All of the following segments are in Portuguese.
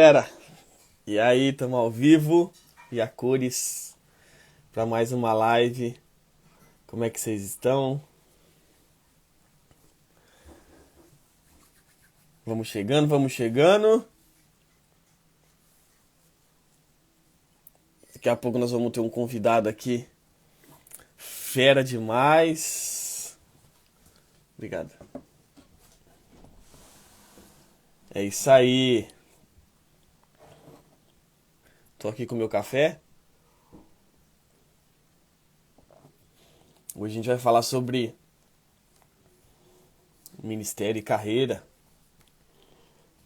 Galera, e aí, estamos ao vivo e a cores para mais uma live. Como é que vocês estão? Vamos chegando, vamos chegando. Daqui a pouco nós vamos ter um convidado aqui, fera demais. Obrigado. É isso aí. Tô aqui com o meu café. Hoje a gente vai falar sobre ministério e carreira.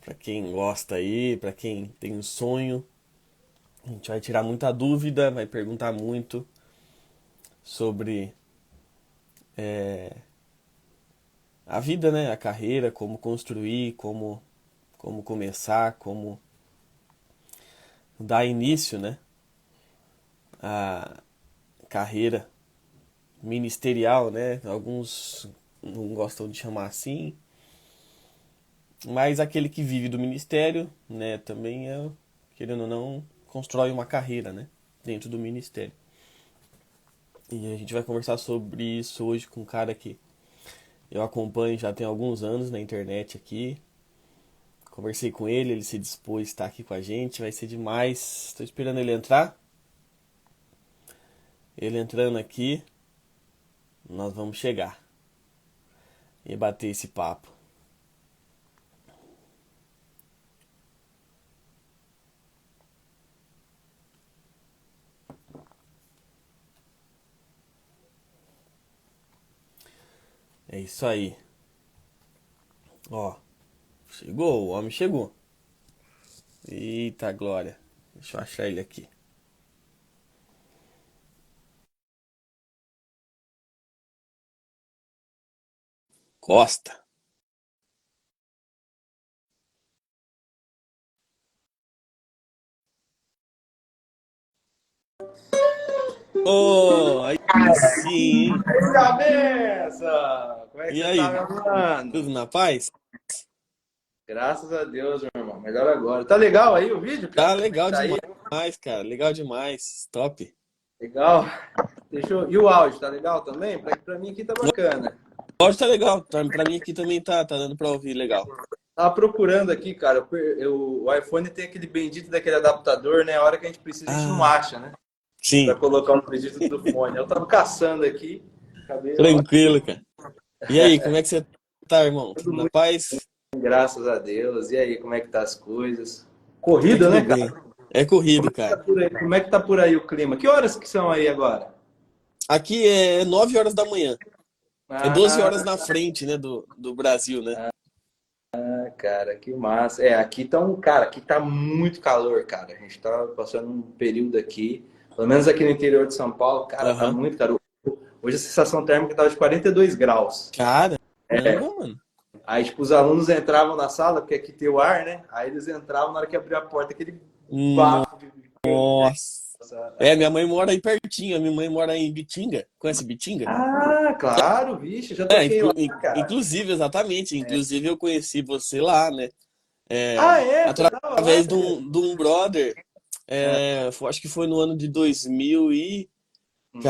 Para quem gosta aí, para quem tem um sonho. A gente vai tirar muita dúvida, vai perguntar muito sobre a vida, né? A carreira, como construir, como começar, como dar início, né? À carreira ministerial, né? Alguns não gostam de chamar assim, mas aquele que vive do ministério, né? Também é, querendo ou não, constrói uma carreira, né? Dentro do ministério. E a gente vai conversar sobre isso hoje com um cara que eu acompanho já tem alguns anos na internet aqui. Conversei com ele, ele se dispôs a estar aqui com a gente, vai ser demais. Estou esperando ele entrar. Ele entrando aqui, nós vamos chegar e bater esse papo. É isso aí. Ó, chegou, o homem chegou. Eita glória. Deixa eu achar ele aqui. Costa. Oh, aí sim, hein? Cabeça! Como é que E você tá, aí, meu mano? tudo na paz? Graças a Deus, meu irmão. Melhor agora. Tá legal aí o vídeo, Tá cara? Como é que legal tá aí? demais, cara. Legal demais. Top. Legal? E o áudio, tá legal também? Pra mim aqui tá bacana. O áudio tá legal. Pra mim aqui também tá dando pra ouvir legal. Tava procurando aqui, cara. O iPhone tem aquele bendito daquele adaptador, né? A hora que a gente precisa, a gente não Ah, acha, né? Pra sim. colocar o bendito do fone. Eu tava caçando aqui. Acabei, ó. Tranquilo, cara. E aí, como é que você tá, irmão? Tudo Tudo na muito paz? bem, graças a Deus. E aí, como é que tá as coisas? Tá Corrida, tudo né, bem. cara? É corrido, cara. Como é que tá por aí o clima? Que horas que são aí agora? Aqui é 9 horas da manhã. É 12 horas Ah, na frente, né, do Brasil, né? cara, que massa. É, aqui tá cara, aqui tá muito calor, cara. A gente tá passando um período aqui, pelo menos aqui no interior de São Paulo, cara, tá Aham. muito calor. Hoje a sensação térmica tava de 42 graus. Caramba, mano. Aí, tipo, os alunos entravam na sala, porque aqui tem o ar, né? Aí eles entravam na hora que abriu a porta, aquele bafo de vento, né? Nossa. É, minha mãe mora aí pertinho. A minha mãe mora em Bitinga. Conhece Bitinga? Ah, claro, vixe, já É, toquei lá, cara. inclusive, exatamente. Inclusive, eu conheci você lá, né? Ah, É, é? Você tava lá, através de cara? um brother. Acho que foi no ano de 2000 e... Hum.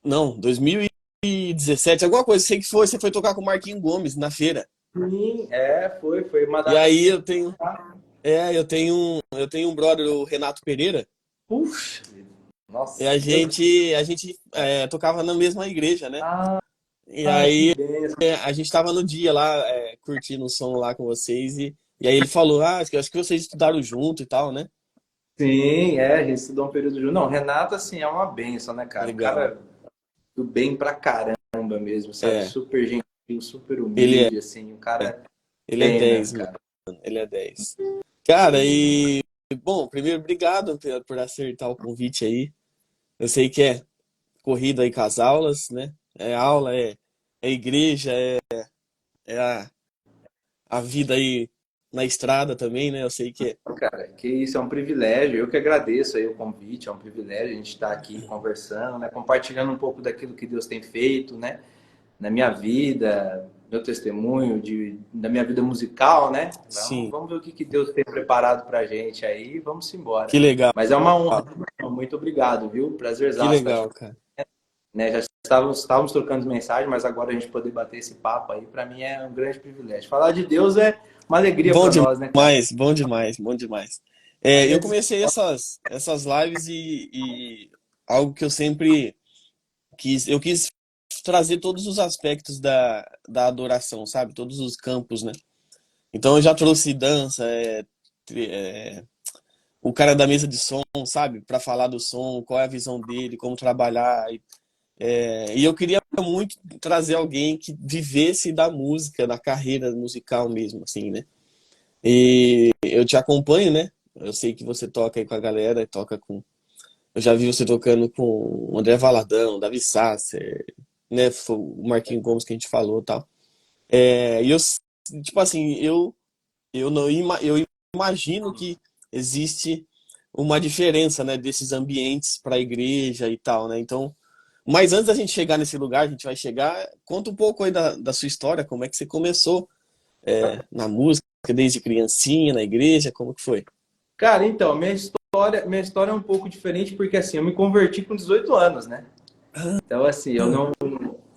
Não, 2017, alguma coisa. Sei que foi, você foi tocar com o Marquinhos Gomes na feira. Sim, foi uma E data aí que eu tenho um brother, o Renato Pereira, puxa, e nossa, a meu Deus. gente, a gente tocava na mesma igreja, né? Ah, E que aí benção. a gente tava no dia lá, curtindo o som lá com vocês, e aí ele falou, acho que vocês estudaram junto e tal, né? Sim, a gente estudou um período junto. Não, Renato, assim, é uma benção, né, cara? Um Legal. cara do bem pra caramba mesmo, sabe? É, Super gentil, super ele é, humilde, assim, um cara ele é bem mesmo, 10, mano. cara. Ele é 10. Cara, Show demais. bom, primeiro, obrigado por acertar o convite aí. Eu sei que é corrida aí com as aulas, né? É aula, é igreja, é a vida aí na estrada também, né? Eu sei que é. Cara, que isso é um privilégio. Eu que agradeço aí o convite, é um privilégio a gente estar aqui conversando, né? Compartilhando um pouco daquilo que Deus tem feito, né? Na minha vida. meu testemunho da minha vida musical, né? Sim, Vamos ver o que Deus tem preparado pra gente aí, vamos embora. que legal, Mas é uma honra, muito obrigado, viu? que Prazerzaço estar te, legal, cara. né? Já estávamos trocando mensagem, mas agora a gente poder bater esse papo aí, para mim é um grande privilégio. Falar de Deus é uma alegria Bom para nós, né, cara? demais, bom demais, bom demais. Aí Eu é comecei essas lives e algo que eu sempre eu quis trazer todos os aspectos da adoração, sabe? Todos os campos, né? Então eu já trouxe dança, o cara da mesa de som, sabe? Para falar do som, qual é a visão dele, como trabalhar. E eu queria muito trazer alguém que vivesse da música, da carreira musical mesmo, assim, né? E eu te acompanho, né? Eu sei que você toca aí com a galera, toca com. Eu já vi você tocando com o André Valadão, Davi Sasser, né? O Marquinhos Gomes que a gente falou e tal. E eu, tipo assim, eu não eu imagino que existe uma diferença, né, desses ambientes para a igreja e tal, né? Então, mas antes da gente chegar nesse lugar, a gente vai chegar. Conta um pouco aí da sua história, como é que você começou na música, desde criancinha, na igreja, como que foi? Cara, então, minha história é um pouco diferente porque assim, eu me converti com 18 anos, né? Então, assim,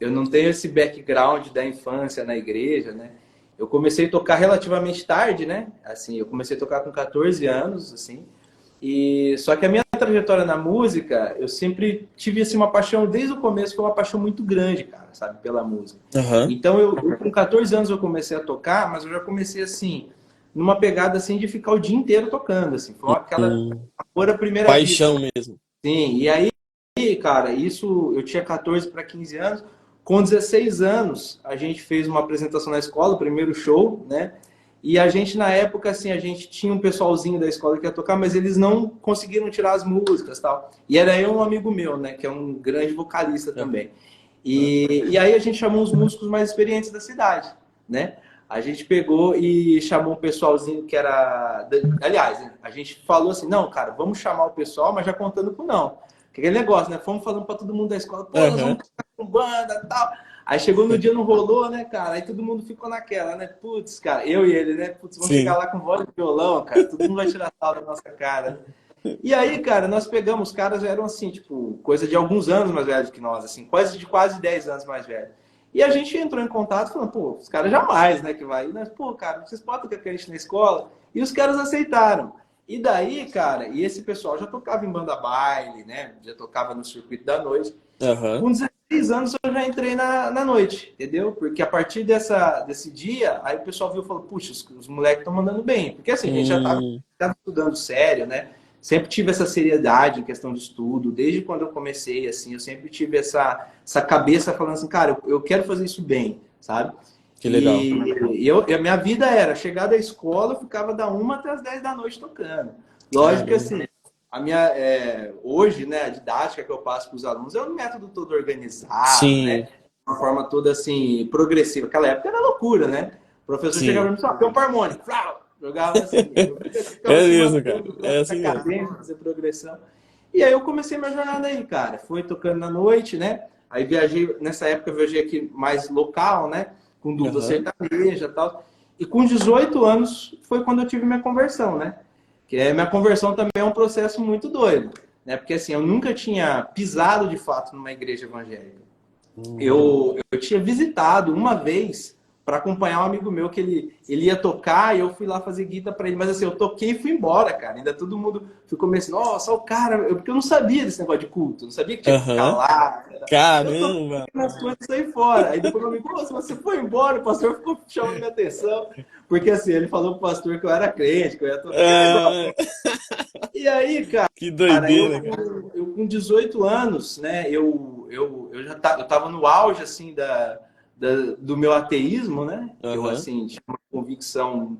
eu não tenho esse background da infância na igreja, né? Eu comecei a tocar relativamente tarde, né? Assim, eu comecei a tocar com 14 anos, assim. E só que a minha trajetória na música, eu sempre tive assim uma paixão desde o começo, foi uma paixão muito grande, cara, sabe, pela música. Aham. Então, com 14 anos eu comecei a tocar, mas eu já comecei assim, numa pegada assim de ficar o dia inteiro tocando, assim. Foi aquela Hum, amor à primeira vista, paixão né? mesmo. Sim, e aí, cara, isso eu tinha 14 para 15 anos. Com 16 anos, a gente fez uma apresentação na escola, o primeiro show, né? E a gente, na época, assim, a gente tinha um pessoalzinho da escola que ia tocar, mas eles não conseguiram tirar as músicas e tal. E era eu e um amigo meu, né? Que é um grande vocalista também. E aí a gente chamou os músicos mais experientes da cidade, né? A gente pegou e chamou um pessoalzinho que era. Aliás, né, a gente falou assim: não, cara, vamos chamar o pessoal, mas já contando com não. Que aquele negócio, né? Fomos falando para todo mundo da escola: pô, nós vamos Aham. tocar com banda e tal. Aí chegou no dia, não rolou, né, cara? Aí todo mundo ficou naquela, né? Putz, cara, eu e ele, né? Putz, vamos chegar Sim. lá com voz de violão, cara. Todo mundo vai tirar sal da nossa cara, né? E aí, cara, nós pegamos, os caras eram assim, tipo, coisa de alguns anos mais velhos que nós, assim, quase 10 anos mais velhos. E a gente entrou em contato falando, pô, os caras jamais, né, que vai. E nós, pô, cara, vocês podem tocar com a gente na escola? E os caras aceitaram. E daí, cara, e esse pessoal já tocava em banda baile, né? Já tocava no circuito da noite. Aham. Com 16 anos eu já entrei na noite, entendeu? Porque a partir desse dia, aí o pessoal viu e falou, puxa, os moleques estão mandando bem. Porque assim, a gente já estava Hum, estudando sério, né? Sempre tive essa seriedade em questão de estudo, desde quando eu comecei, assim, eu sempre tive essa cabeça falando assim, cara, eu quero fazer isso bem, sabe? que legal. E a minha vida era chegar da escola, eu ficava da 1 até as 10 da noite tocando. Lógico que Caramba. assim, hoje, né, a didática que eu passo para os alunos é um método todo organizado, né? Sim, Uma forma toda assim, progressiva. Aquela época era loucura, né? O professor chegava sim. e me falava, tem um harmônico, jogava assim, eu ficava É assim, mesmo, matando, cara. É a assim mesmo. cadência, fazer progressão. E aí eu comecei minha jornada aí, cara. Fui tocando na noite, né? Aí viajei, nessa época eu viajei aqui mais local, né? Com dupla Aham. sertaneja e tal. E com 18 anos foi quando eu tive minha conversão, né? Que minha conversão também é um processo muito doido, né? Porque assim, eu nunca tinha pisado de fato numa igreja evangélica. Hum. Eu tinha visitado uma vez para acompanhar um amigo meu que ele ia tocar e eu fui lá fazer guita para ele. Mas assim, eu toquei e fui embora, cara. Ainda todo mundo ficou meio assim, nossa, o cara. Porque eu não sabia desse negócio de culto, não sabia que tinha que ficar Aham. lá. Eu toquei Caramba. nas coisas e saí fora. Aí depois meu amigo, nossa, você foi embora, o pastor ficou chamando minha atenção. Porque assim, ele falou pro pastor que eu era crente, que eu ia tocar. Ah, E aí, que cara, doideira, cara. eu com 18 anos, né, eu já eu tava no auge, assim, do meu ateísmo, né, que eu, Aham. assim, tinha uma convicção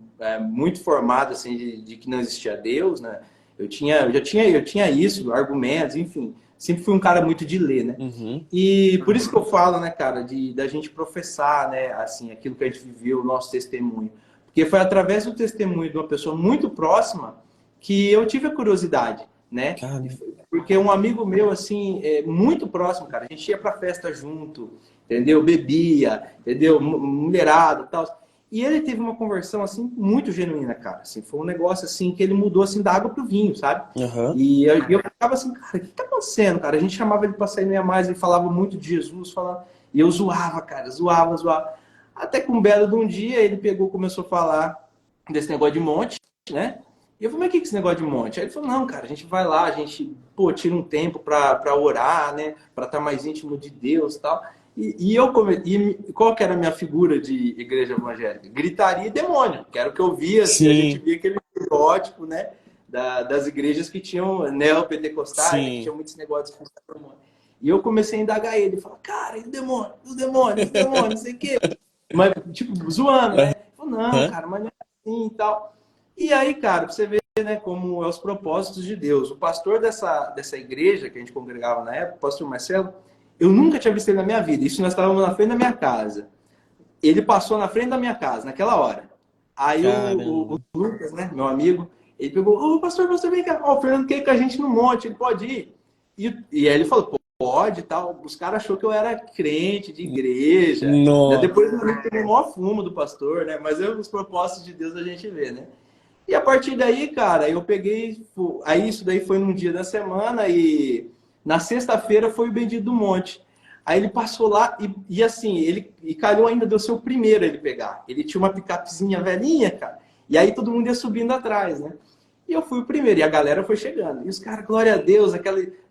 muito formada, assim, de que não existia Deus, né, eu tinha isso, argumentos, enfim, sempre fui um cara muito de ler, né, Uhum. e por isso que eu falo, né, cara, da gente professar, né, assim, aquilo que a gente viveu, o nosso testemunho, porque foi através do testemunho de uma pessoa muito próxima que eu tive a curiosidade, né? Caramba. Porque um amigo meu, assim, muito próximo, cara, a gente ia pra festa junto, entendeu? Bebia, entendeu? Mulherada e tal. E ele teve uma conversão, assim, muito genuína, cara. Assim, foi um negócio, assim, que ele mudou, assim, da água pro vinho, sabe? Aham. E eu ficava assim, cara, o que tá acontecendo, cara? A gente chamava ele pra sair meia mais, ele falava muito de Jesus, falava... E eu zoava, cara, zoava. Até que um belo de um dia, ele pegou, começou a falar desse negócio de monte, né? E eu falei, mas o que é esse negócio de monte? Aí ele falou, não, cara, a gente vai lá, a gente, pô, tira um tempo pra orar, né? Pra estar mais íntimo de Deus e tal. E qual que era a minha figura de igreja evangélica? Gritaria e demônio, que era o que eu via, assim, a gente Sim, via aquele estereótipo, né? Das igrejas que tinham neopentecostais, né, que sim. tinham muitos negócios com demônio. E eu comecei a indagar ele, falar, cara, e o demônio, não sei o quê. Mas, tipo, zoando, né? Ele falou, não, Aham. cara, mas não é assim e tal. E aí, cara, pra você ver, né, como é os propósitos de Deus. O pastor dessa igreja que a gente congregava na época, o pastor Marcelo, eu nunca tinha visto ele na minha vida. Isso nós estávamos na frente da minha casa. Ele passou na frente da minha casa, naquela hora. Aí o Caramba. Lucas, né, meu amigo, ele pegou, ô pastor, vem cá, ó, o Fernando quer ir com a gente no monte, ele pode ir. E aí ele falou, pô, pode e tal. Os caras achou que eu era crente de igreja. Né? Nossa. Depois eu teve o maior fumo do pastor, né? Mas os propósitos de Deus a gente vê, né? E a partir daí, cara, eu peguei. Aí isso daí foi num dia da semana e na sexta-feira foi o Bendito do Monte. Aí ele passou lá e assim, ele calhou ainda deu ser o primeiro a ele pegar. Ele tinha uma picapezinha velhinha, cara. E aí todo mundo ia subindo atrás, né? E eu fui o primeiro, e a galera foi chegando. E os caras, glória a Deus,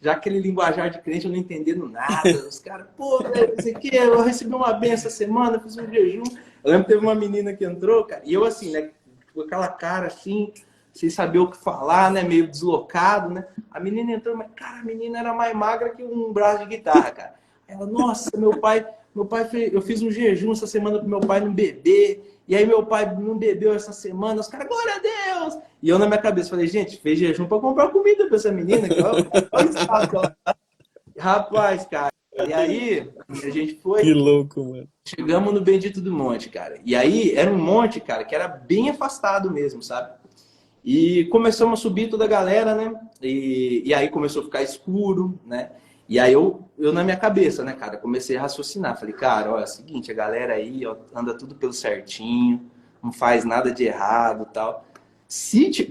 já aquele linguajar de crente, eu não entendendo nada. Os caras, pô, isso aqui, eu recebi uma benção essa semana, fiz um jejum. Eu lembro que teve uma menina que entrou, cara, e eu assim, né, com aquela cara assim, sem saber o que falar, né, meio deslocado, né. A menina entrou, mas, cara, a menina era mais magra que um braço de guitarra, cara. Ela, nossa, eu fiz um jejum essa semana pro meu pai não beber. E aí meu pai não bebeu essa semana, os caras, glória a Deus! E eu na minha cabeça falei, gente, fez jejum para comprar comida para essa menina, que olha o estado dela. Rapaz, cara, e aí a gente Que foi, louco, mano. chegamos no Bendito do Monte, cara. E aí era um monte, cara, que era bem afastado mesmo, sabe? E começamos a subir toda a galera, né? E aí começou a ficar escuro, né? E aí eu na minha cabeça, né, cara, comecei a raciocinar. Falei, cara, olha, é o seguinte, a galera aí, ó, anda tudo pelo certinho, não faz nada de errado, tal.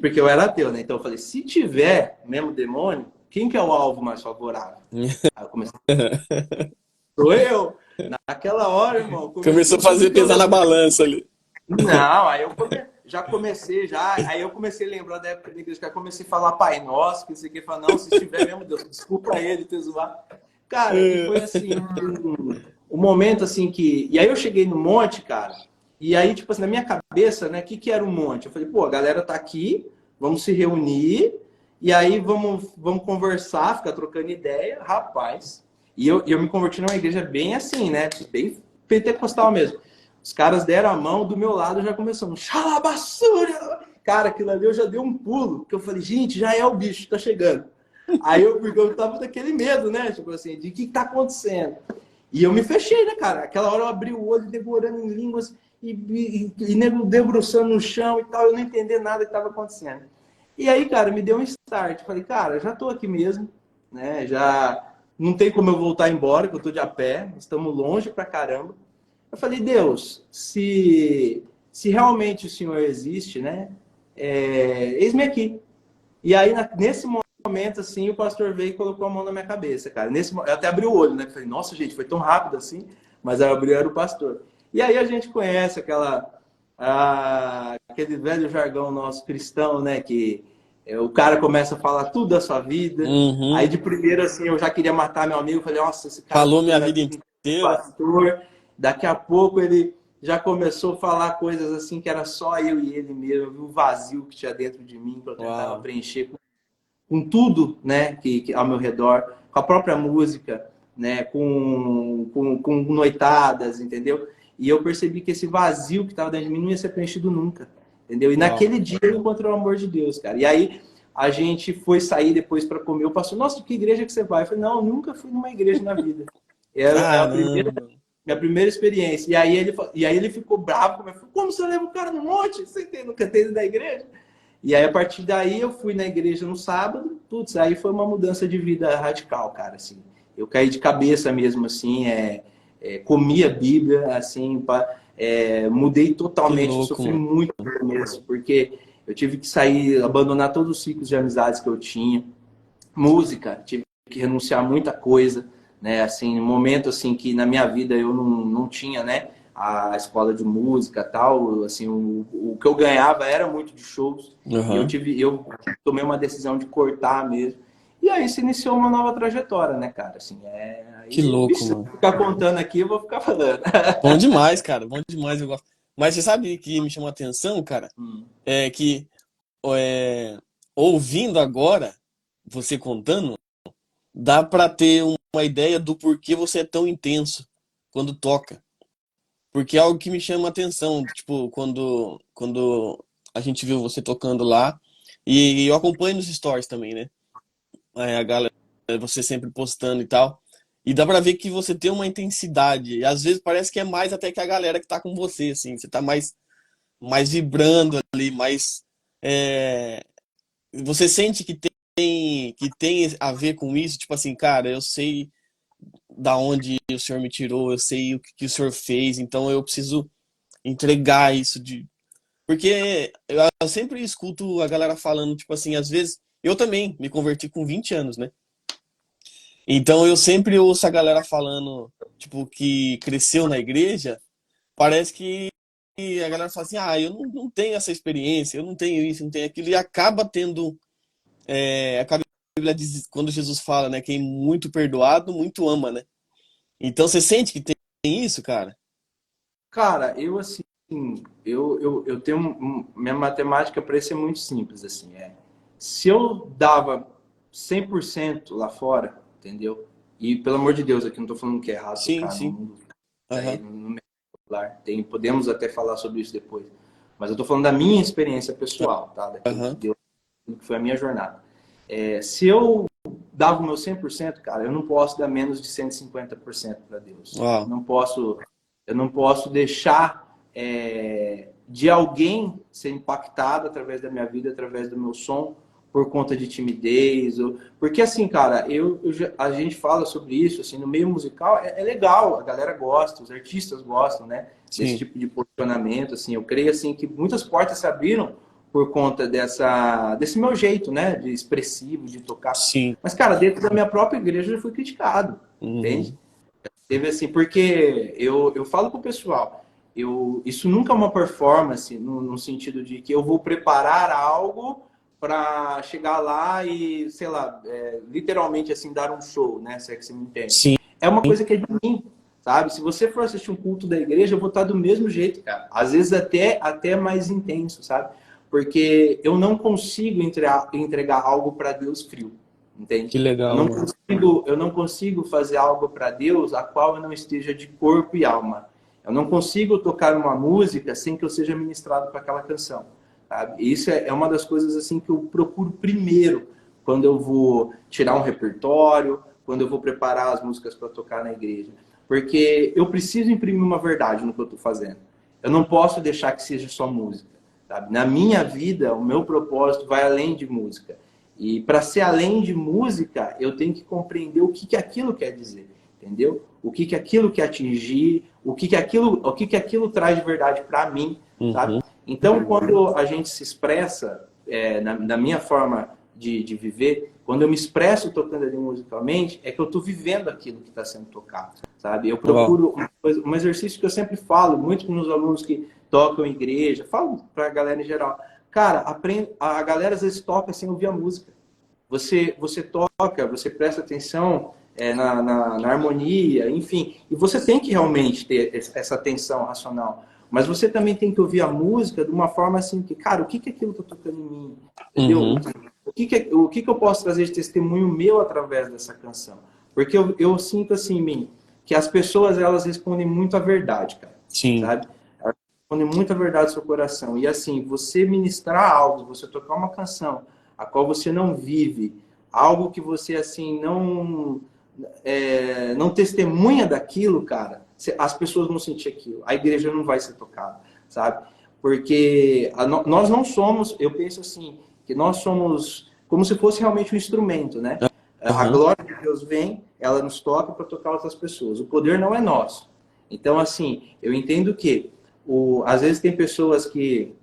Porque eu era ateu, né? Então eu falei, se tiver mesmo demônio, quem que é o alvo mais favorável? Aí eu comecei, sou eu. Naquela hora, irmão, Começou a começou tudo fazer que eu pesar na balança ali. não, já comecei, aí eu comecei a lembrar da época da igreja, que eu comecei a falar Pai Nosso, que isso aqui, falar, não, se estiver mesmo, Deus, desculpa ele ter zoado. Cara, e foi assim, um momento assim que. E aí eu cheguei no monte, cara, e aí, tipo assim, na minha cabeça, né, o que era um monte? Eu falei, pô, a galera tá aqui, vamos se reunir, e aí vamos conversar, ficar trocando ideia, rapaz. E eu me converti numa igreja bem assim, né, bem pentecostal mesmo. Os caras deram a mão, do meu lado já começou um xalabassura. Cara, aquilo ali eu já dei um pulo, que eu falei, gente, já é o bicho, tá chegando. Aí porque eu tava daquele medo, né? Tipo assim, de que tá acontecendo? E eu me fechei, né, cara? Aquela hora eu abri o olho, devorando em línguas e nego debruçando no chão e tal, eu não entender nada que tava acontecendo. E aí, cara, me deu um start. Falei, cara, já tô aqui mesmo, né? Já não tem como eu voltar embora, que eu tô de a pé, estamos longe pra caramba. Eu falei, Deus, se realmente o Senhor existe, né? Eis-me aqui. E aí, nesse momento, assim, o pastor veio e colocou a mão na minha cabeça, cara. Eu até abri o olho, né? Falei, nossa, gente, foi tão rápido assim. Mas aí abriu, era o pastor. E aí a gente conhece aquele velho jargão nosso cristão, né? Que o cara começa a falar tudo da sua vida. Aí Uhum. de primeiro, assim, eu já queria matar meu amigo. Falei, nossa, esse cara Falou contou minha a vida vida inteira do inteira. pastor. Daqui a pouco ele já começou a falar coisas assim que era só eu e ele mesmo. Viu o vazio que tinha dentro de mim que eu tentava Uau. preencher com tudo, né, que ao meu redor, com a própria música, né, com noitadas, entendeu? E eu percebi que esse vazio que estava dentro de mim não ia ser preenchido nunca, entendeu? E Uau. naquele dia eu encontrei o amor de Deus, cara. E aí a gente foi sair depois para comer. O pastor, nossa, que igreja que você vai? Eu falei, não, eu nunca fui numa igreja na vida. É a Caramba. minha primeira experiência. E aí ele ficou bravo comigo. Como você leva o cara no monte? Você nunca tem ido da igreja? E aí, a partir daí, eu fui na igreja no sábado. Putz, aí foi uma mudança de vida radical, cara, assim. Eu caí de cabeça mesmo, assim, comia Bíblia, assim, mudei Que totalmente, eu louco, sofri mano. muito no começo, porque eu tive que sair, abandonar todos os ciclos de amizades que eu tinha, música, tive que renunciar a muita coisa, né? Assim, um momento assim que na minha vida eu não tinha, né? A escola de música, tal, assim, o que eu ganhava era muito de shows e Aham. eu tomei uma decisão de cortar mesmo. E aí se iniciou uma nova trajetória, né, cara? Assim, Que aí, louco, bicho, se eu mano. ficar contando aqui, eu vou ficar falando. Bom demais, cara. Bom demais, eu gosto. Mas você sabe que me chamou a atenção, cara? Hum. É que é, ouvindo agora, você contando, dá pra ter uma ideia do porquê você é tão intenso quando toca. Porque é algo que me chama a atenção, tipo, quando a gente viu você tocando lá, e eu acompanho nos stories também, né? A galera, você sempre postando e tal. E dá pra ver que você tem uma intensidade. E às vezes parece que é mais até que a galera que tá com você, assim. Você tá mais vibrando ali, mais. é, Você sente que tem a ver com isso? Tipo assim, cara, eu sei da onde o senhor me tirou, eu sei o que o senhor fez, então eu preciso entregar isso de. Porque eu sempre escuto a galera falando, tipo assim, às vezes. Eu também me converti com 20 anos, né? Então eu sempre ouço a galera falando, tipo, que cresceu na igreja, parece que a galera fala assim, ah, eu não tenho essa experiência, eu não tenho isso, não tenho aquilo, e acaba tendo, a Bíblia diz, quando Jesus fala, né, quem muito perdoado, muito ama, né? Então você sente que tem isso, cara? Cara, eu assim, eu tenho minha matemática para isso é muito simples assim, se eu dava 100% lá fora, entendeu? E pelo amor de Deus, aqui não tô falando que é errado Sim, tocar sim. daí Aham, no mercado popular, podemos até falar sobre isso depois. Mas eu tô falando da minha experiência pessoal, tá? Daquilo que aham. Deus, que foi a minha jornada. Se eu dava o meu 100%, cara, eu não posso dar menos de 150% para Deus. Ó, Eu não posso deixar de alguém ser impactado através da minha vida, através do meu som, por conta de timidez. Porque assim, cara, a gente fala sobre isso, assim, no meio musical é legal, a galera gosta, os artistas gostam, né? Desse sim, tipo de posicionamento, assim. Eu creio, assim, que muitas portas se abriram por conta desse meu jeito, né? De expressivo, de tocar. sim. Mas, cara, dentro da minha própria igreja eu já fui criticado, entende? Uhum. Teve assim, porque eu falo pro pessoal, isso nunca é uma performance, no sentido de que eu vou preparar algo para chegar lá e, sei lá, literalmente assim, dar um show, né? Se é que você me entende. Sim, É uma coisa que é de mim, sabe? Se você for assistir um culto da igreja, eu vou estar do mesmo jeito, cara. Às vezes até mais intenso, sabe? Porque eu não consigo entregar algo para Deus frio, entende? que legal, mano. Eu não consigo fazer algo para Deus a qual eu não esteja de corpo e alma. Eu não consigo tocar uma música sem que eu seja ministrado para aquela canção. Sabe? Isso é uma das coisas assim que eu procuro primeiro quando eu vou tirar um repertório, quando eu vou preparar as músicas para tocar na igreja. Porque eu preciso imprimir uma verdade no que eu estou fazendo. Eu não posso deixar que seja só música. Sabe? Na minha vida, o meu propósito vai além de música. E para ser além de música, eu tenho que compreender o que aquilo quer dizer, entendeu? O que aquilo quer atingir, o que aquilo traz de verdade para mim, sabe? Uhum. Então, quando a gente se expressa, na minha forma de viver, quando eu me expresso tocando ali musicalmente, é que eu estou vivendo aquilo que está sendo tocado, sabe? Eu Ó, procuro um exercício que eu sempre falo, muito com os alunos que tocam em igreja, falo para a galera em geral. Cara, a galera às vezes toca sem ouvir a música. Você toca, você presta atenção na harmonia, enfim. E você tem que realmente ter essa atenção racional. Mas você também tem que ouvir a música de uma forma assim, que, cara, o que aquilo está tocando em mim? Entendeu? uhum. O que eu posso trazer de testemunho meu através dessa canção? Porque eu sinto assim em mim, que as pessoas, elas respondem muito à verdade, cara. Sim, Sabe? Elas respondem muito à verdade do seu coração. E assim, você ministrar algo, você tocar uma canção, a qual você não vive, algo que você assim não testemunha daquilo, cara, as pessoas vão sentir aquilo, a igreja não vai ser tocada, sabe? Porque nós não somos, eu penso assim, que nós somos como se fosse realmente um instrumento, né? A Aham. glória de Deus vem, ela nos toca para tocar outras pessoas. O poder não é nosso. Então, assim, eu entendo que às vezes tem pessoas que.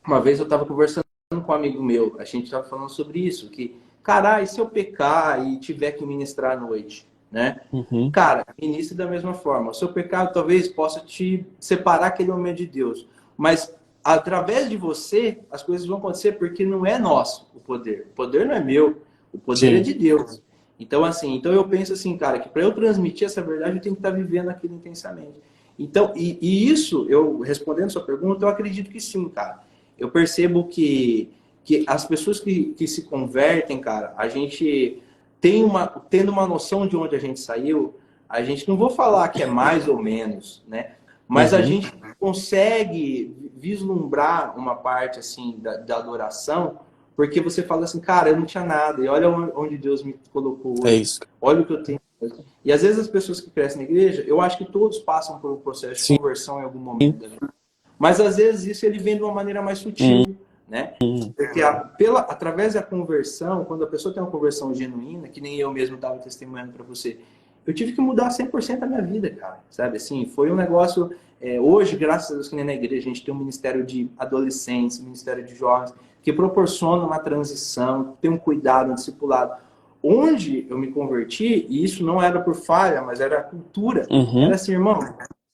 Uma vez eu estava conversando com um amigo meu, a gente estava falando sobre isso, que, caralho, e se eu pecar e tiver que ministrar à noite, né? Uhum. Cara, ministre da mesma forma. O seu pecado talvez possa te separar aquele momento de Deus, mas através de você, as coisas vão acontecer porque não é nosso o poder. O poder não é meu, o poder é Sim. de Deus. Então, assim, então eu penso assim, cara, que para eu transmitir essa verdade, eu tenho que estar vivendo aquilo intensamente. Então, e isso, eu respondendo sua pergunta, eu acredito que sim, cara. Eu percebo que as pessoas que se convertem, cara, a gente tendo uma noção de onde a gente saiu, a gente não vou falar que é mais ou menos, né? Mas a Uhum. gente consegue vislumbrar uma parte assim da adoração, porque você fala assim, cara, eu não tinha nada, e olha onde Deus me colocou É hoje, isso. olha o que eu tenho. E às vezes as pessoas que crescem na igreja, eu acho que todos passam por um processo de Sim. conversão em algum momento da vida. Mas às vezes isso ele vem de uma maneira mais sutil, né? Uhum. Porque através da conversão, quando a pessoa tem uma conversão genuína, que nem eu mesmo estava testemunhando para você, eu tive que mudar 100% a minha vida, cara, sabe? Assim, foi um negócio. Hoje, graças a Deus, que nem na igreja, a gente tem um ministério de adolescentes, um ministério de jovens, que proporciona uma transição, tem um cuidado, um discipulado. Onde eu me converti, e isso não era por falha, mas era a cultura, era Uhum. assim, irmão,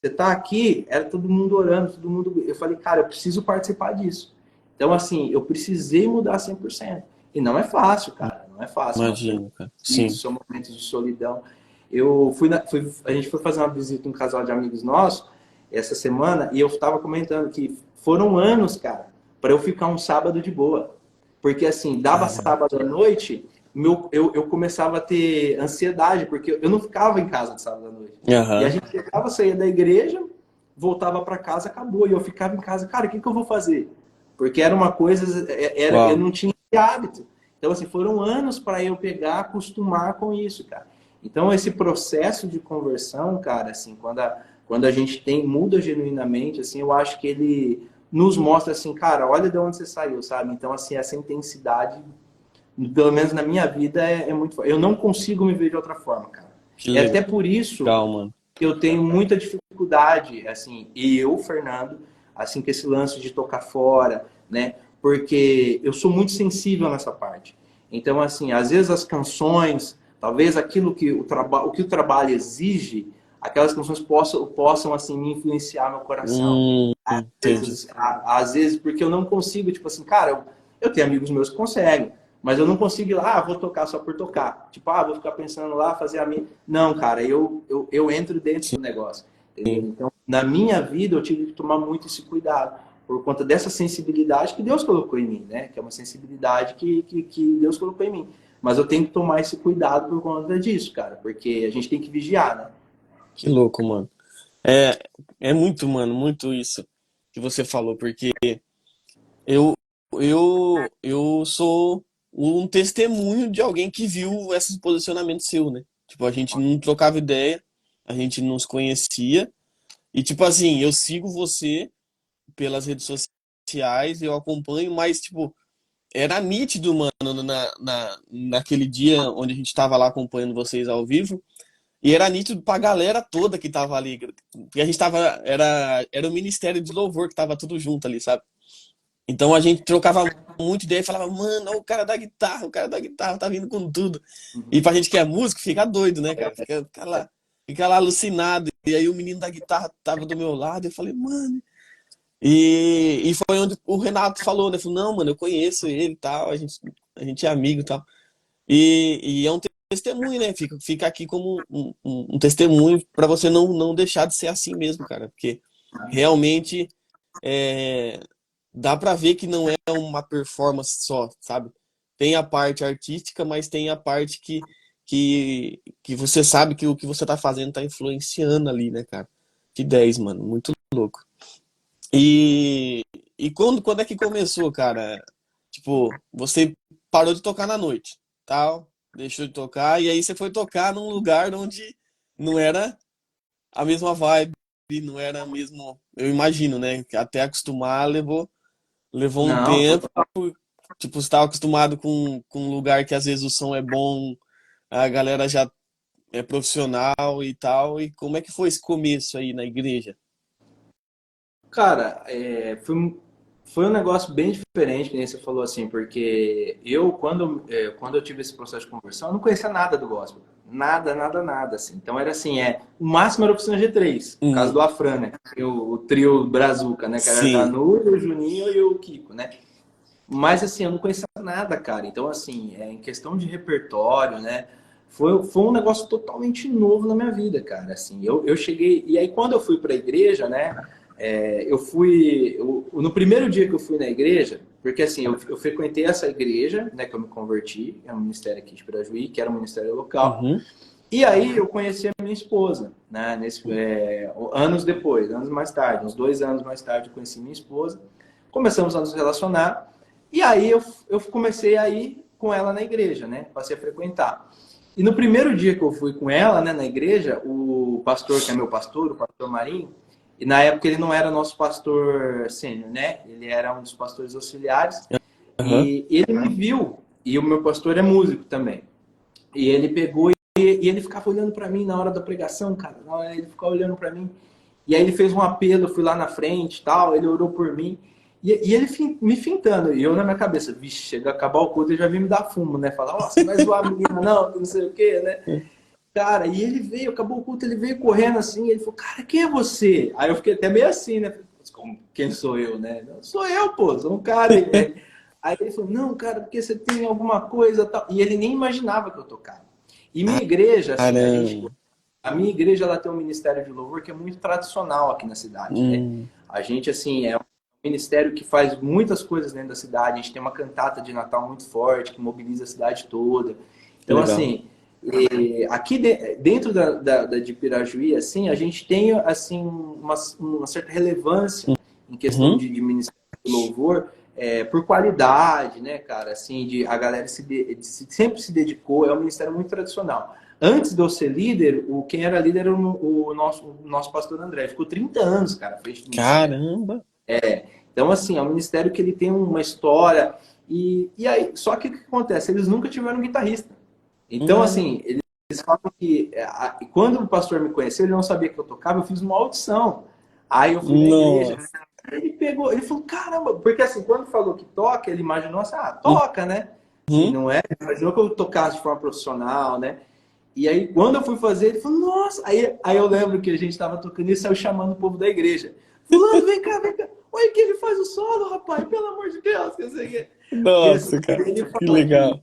você tá aqui, era todo mundo orando, todo mundo. Eu falei, cara, eu preciso participar disso. Então, assim, eu precisei mudar 100%. E não é fácil, cara, não é fácil. Nós temos Imagino, cara. isso, Sim. são momentos de solidão. A gente foi fazer uma visita em um casal de amigos nossos essa semana e eu estava comentando que foram anos, cara, para eu ficar um sábado de boa. Porque, assim, dava Caramba. sábado à noite, eu começava a ter ansiedade, porque eu não ficava em casa de sábado à noite. E a Aham. gente chegava, saía da igreja, voltava para casa, acabou. E eu ficava em casa, cara, o que eu vou fazer? Porque era uma coisa, eu Uau. não tinha hábito. Então, assim, foram anos para eu pegar, acostumar com isso, cara. Então, esse processo de conversão, cara, assim, quando a gente muda genuinamente, assim, eu acho que ele nos mostra assim, cara, olha de onde você saiu, sabe? Então, assim, essa intensidade, pelo menos na minha vida, é muito. Eu não consigo me ver de outra forma, cara. Que É até por isso legal, mano. que eu tenho muita dificuldade, assim, e eu, Fernando, assim, com esse lance de tocar fora, né? Porque eu sou muito sensível nessa parte. Então, assim, às vezes as canções, talvez aquilo que o que o trabalho exige, aquelas canções possam assim, me influenciar meu coração. Entendi. Às vezes, porque eu não consigo, tipo assim, cara, eu tenho amigos meus que conseguem, mas eu não consigo ir lá, vou tocar só por tocar. Tipo, vou ficar pensando lá, fazer a minha. Não, cara, eu entro dentro do negócio. Entendeu? Sim. Então, na minha vida, eu tive que tomar muito esse cuidado, por conta dessa sensibilidade que Deus colocou em mim, né? Que é uma sensibilidade que Deus colocou em mim. Mas eu tenho que tomar esse cuidado por conta disso, cara, porque a gente tem que vigiar, né? Que louco, mano. É, é muito, mano, muito isso que você falou, porque eu, eu sou um testemunho de alguém que viu esses posicionamentos seu, né? Tipo, a gente não trocava ideia, a gente não se conhecia, e tipo assim, eu sigo você pelas redes sociais, eu acompanho, mas tipo, era nítido, mano, naquele dia onde a gente tava lá acompanhando vocês ao vivo, e era nítido pra galera toda que tava ali. Porque a gente tava. Era o Ministério de Louvor que tava tudo junto ali, sabe? Então a gente trocava muito ideia e falava, mano, ó, o cara da guitarra tá vindo com tudo. E pra gente que é músico, fica doido, né, cara? Fica lá alucinado. E aí o menino da guitarra tava do meu lado, e eu falei, mano. E foi onde o Renato falou, né? Falou, não, mano, eu conheço ele e tal, a gente é amigo e tal. E é um testemunho, né? Fica aqui como um testemunho para você não deixar de ser assim mesmo, cara. Porque realmente é, dá para ver que não é uma performance só, sabe? Tem a parte artística, mas tem a parte que você sabe que o que você tá fazendo tá influenciando ali, né, cara? Que 10 mano. Muito louco. E, e quando é que começou, cara? Tipo, você parou de tocar na noite, tal, deixou de tocar, e aí você foi tocar num lugar onde não era a mesma vibe, não era mesmo. Eu imagino, né? Que até acostumar levou um Não, tempo. Tipo, você estava acostumado com um lugar que às vezes o som é bom, a galera já é profissional e tal. E como é que foi esse começo aí na igreja? Cara, foi um negócio bem diferente, que nem você falou assim, porque quando eu tive esse processo de conversão, eu não conhecia nada do gospel. Nada, nada, nada, assim. Então era assim, o máximo era oficina G3, por causa Uhum. do Afran, né? O trio Brazuca, né? Que era a Sim. Nuru, o Juninho e o Kiko, né? Mas assim, eu não conhecia nada, cara. Então, assim, em questão de repertório, né? Foi um negócio totalmente novo na minha vida, cara. Assim, eu cheguei. E aí, quando eu fui para a igreja, né? No primeiro dia que eu fui na igreja, porque assim, eu frequentei essa igreja, né? Que eu me converti, é um ministério aqui de Pirajuí, que era um ministério local. Uhum. E aí eu conheci a minha esposa, né? Anos depois, anos mais tarde, uns 2 anos mais tarde, eu conheci minha esposa. Começamos a nos relacionar. E aí eu comecei a ir com ela na igreja, né? Passei a frequentar. E no primeiro dia que eu fui com ela, né, na igreja, o pastor, que é meu pastor, o pastor Marinho, e na época ele não era nosso pastor sênior, né? Ele era um dos pastores auxiliares. Aham. E ele me viu, e o meu pastor é músico também. E ele pegou e ele ficava olhando para mim na hora da pregação, cara. Na hora ele ficava olhando para mim. E aí ele fez um apelo, eu fui lá na frente, tal, ele orou por mim. E ele me fintando, e eu na minha cabeça, vixe, chega a acabar o culto, ele já vem me dar fumo, né? Falar, ó, você vai zoar a menina, não sei o quê, né? Cara, e ele veio, acabou o culto, ele veio correndo assim, ele falou, cara, quem é você? Aí eu fiquei até meio assim, né? Quem sou eu, né? Não, sou eu, pô, sou um cara. Aí ele falou, não, cara, porque você tem alguma coisa tal. E ele nem imaginava que eu tocava. E minha igreja, assim, Caramba. a minha igreja, ela tem um ministério de louvor que é muito tradicional aqui na cidade, né? Hum. A gente, assim, é um ministério que faz muitas coisas dentro da cidade. A gente tem uma cantata de Natal muito forte, que mobiliza a cidade toda. Então, Legal. assim, aqui dentro de Pirajuí, assim, a gente tem, assim, uma certa relevância em questão Uhum. de ministério de louvor, por qualidade, né, cara? Assim, a galera sempre se dedicou, é um ministério muito tradicional. Antes de eu ser líder, quem era líder era o nosso pastor André. Ficou 30 anos, cara, frente do ministério. Caramba. Então, assim, é um ministério que ele tem uma história. E aí, só que o que acontece? Eles nunca tiveram um guitarrista. Então, Hum. assim, eles falam que quando o pastor me conheceu, ele não sabia que eu tocava, eu fiz uma audição. Aí eu fui na igreja, Nossa. ele falou, caramba, porque assim, quando falou que toca, ele imaginou assim, toca, né? Assim, Uhum. não é? Ele imaginou que eu tocasse de forma profissional, né? E aí, quando eu fui fazer, ele falou, nossa! Aí eu lembro que a gente estava tocando e saiu chamando o povo da igreja. Fulano, vem cá, vem cá. Olha que ele faz o solo, rapaz, pelo amor de Deus, que eu sei que... E assim, Nossa, cara. ele Que fala que legal.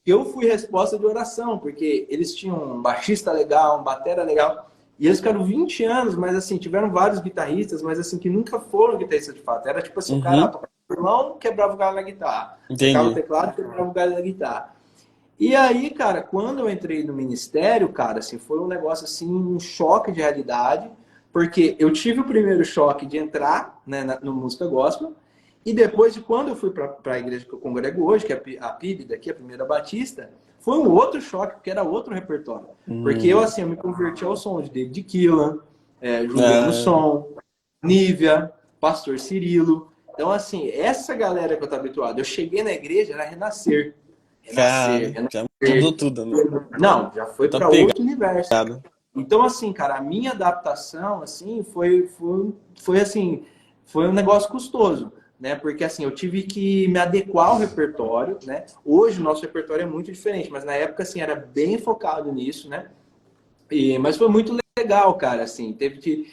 eu fui resposta de oração, porque eles tinham um baixista legal, um batera legal, e eles ficaram 20 anos, mas assim, tiveram vários guitarristas, mas assim, que nunca foram guitarristas de fato. Era tipo assim, o cara Uhum. tocava o violão, quebrava o galho na guitarra. Tocava o Entendi. teclado, quebrava o galho na guitarra. E aí, cara, quando eu entrei no ministério, cara, assim, foi um negócio assim, um choque de realidade, porque eu tive o primeiro choque de entrar, né, no música gospel, e depois de quando eu fui para a igreja que eu congrego hoje, que é a PIB daqui, a Primeira Batista, foi um outro choque, porque era outro repertório. Porque eu, Hum. assim, eu me converti ao som de David Keelan, Juliano Ah, Som, Nívia, Pastor Cirilo. Então, assim, essa galera que eu estava habituado, eu cheguei na igreja, era renascer. Renascer, cara, já mudou renascer. tudo, né? Não, já foi Outra para outro universo. pegada. Então, assim, cara, a minha adaptação, assim, foi assim, foi um negócio custoso, né? Porque, assim, eu tive que me adequar ao repertório, né? Hoje o nosso repertório é muito diferente, mas na época, assim, era bem focado nisso, né? Mas foi muito legal, cara, assim, teve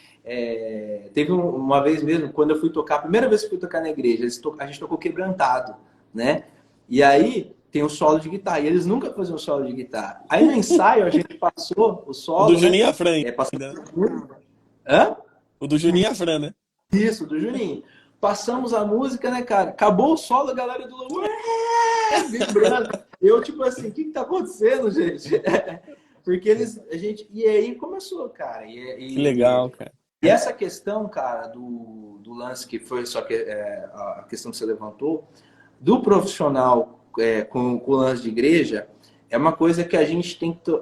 uma vez mesmo, quando eu fui tocar, a primeira vez que eu fui tocar na igreja, a gente tocou quebrantado, né? E aí tem o solo de guitarra, e eles nunca faziam solo de guitarra. Aí no ensaio a gente passou o O do solo, né? Juninho Afran Passou... ainda, né? Hã? O do Juninho Afran, né? Isso, do Juninho. Passamos a música, né, cara? Acabou o solo, a galera do louvor, vibrando. Eu, tipo assim, o que tá acontecendo, gente? Porque e aí começou, cara. Que legal, cara. E essa questão, cara, do lance que foi só que a questão que você levantou, do profissional com o lance de igreja, é uma coisa que a gente tem que.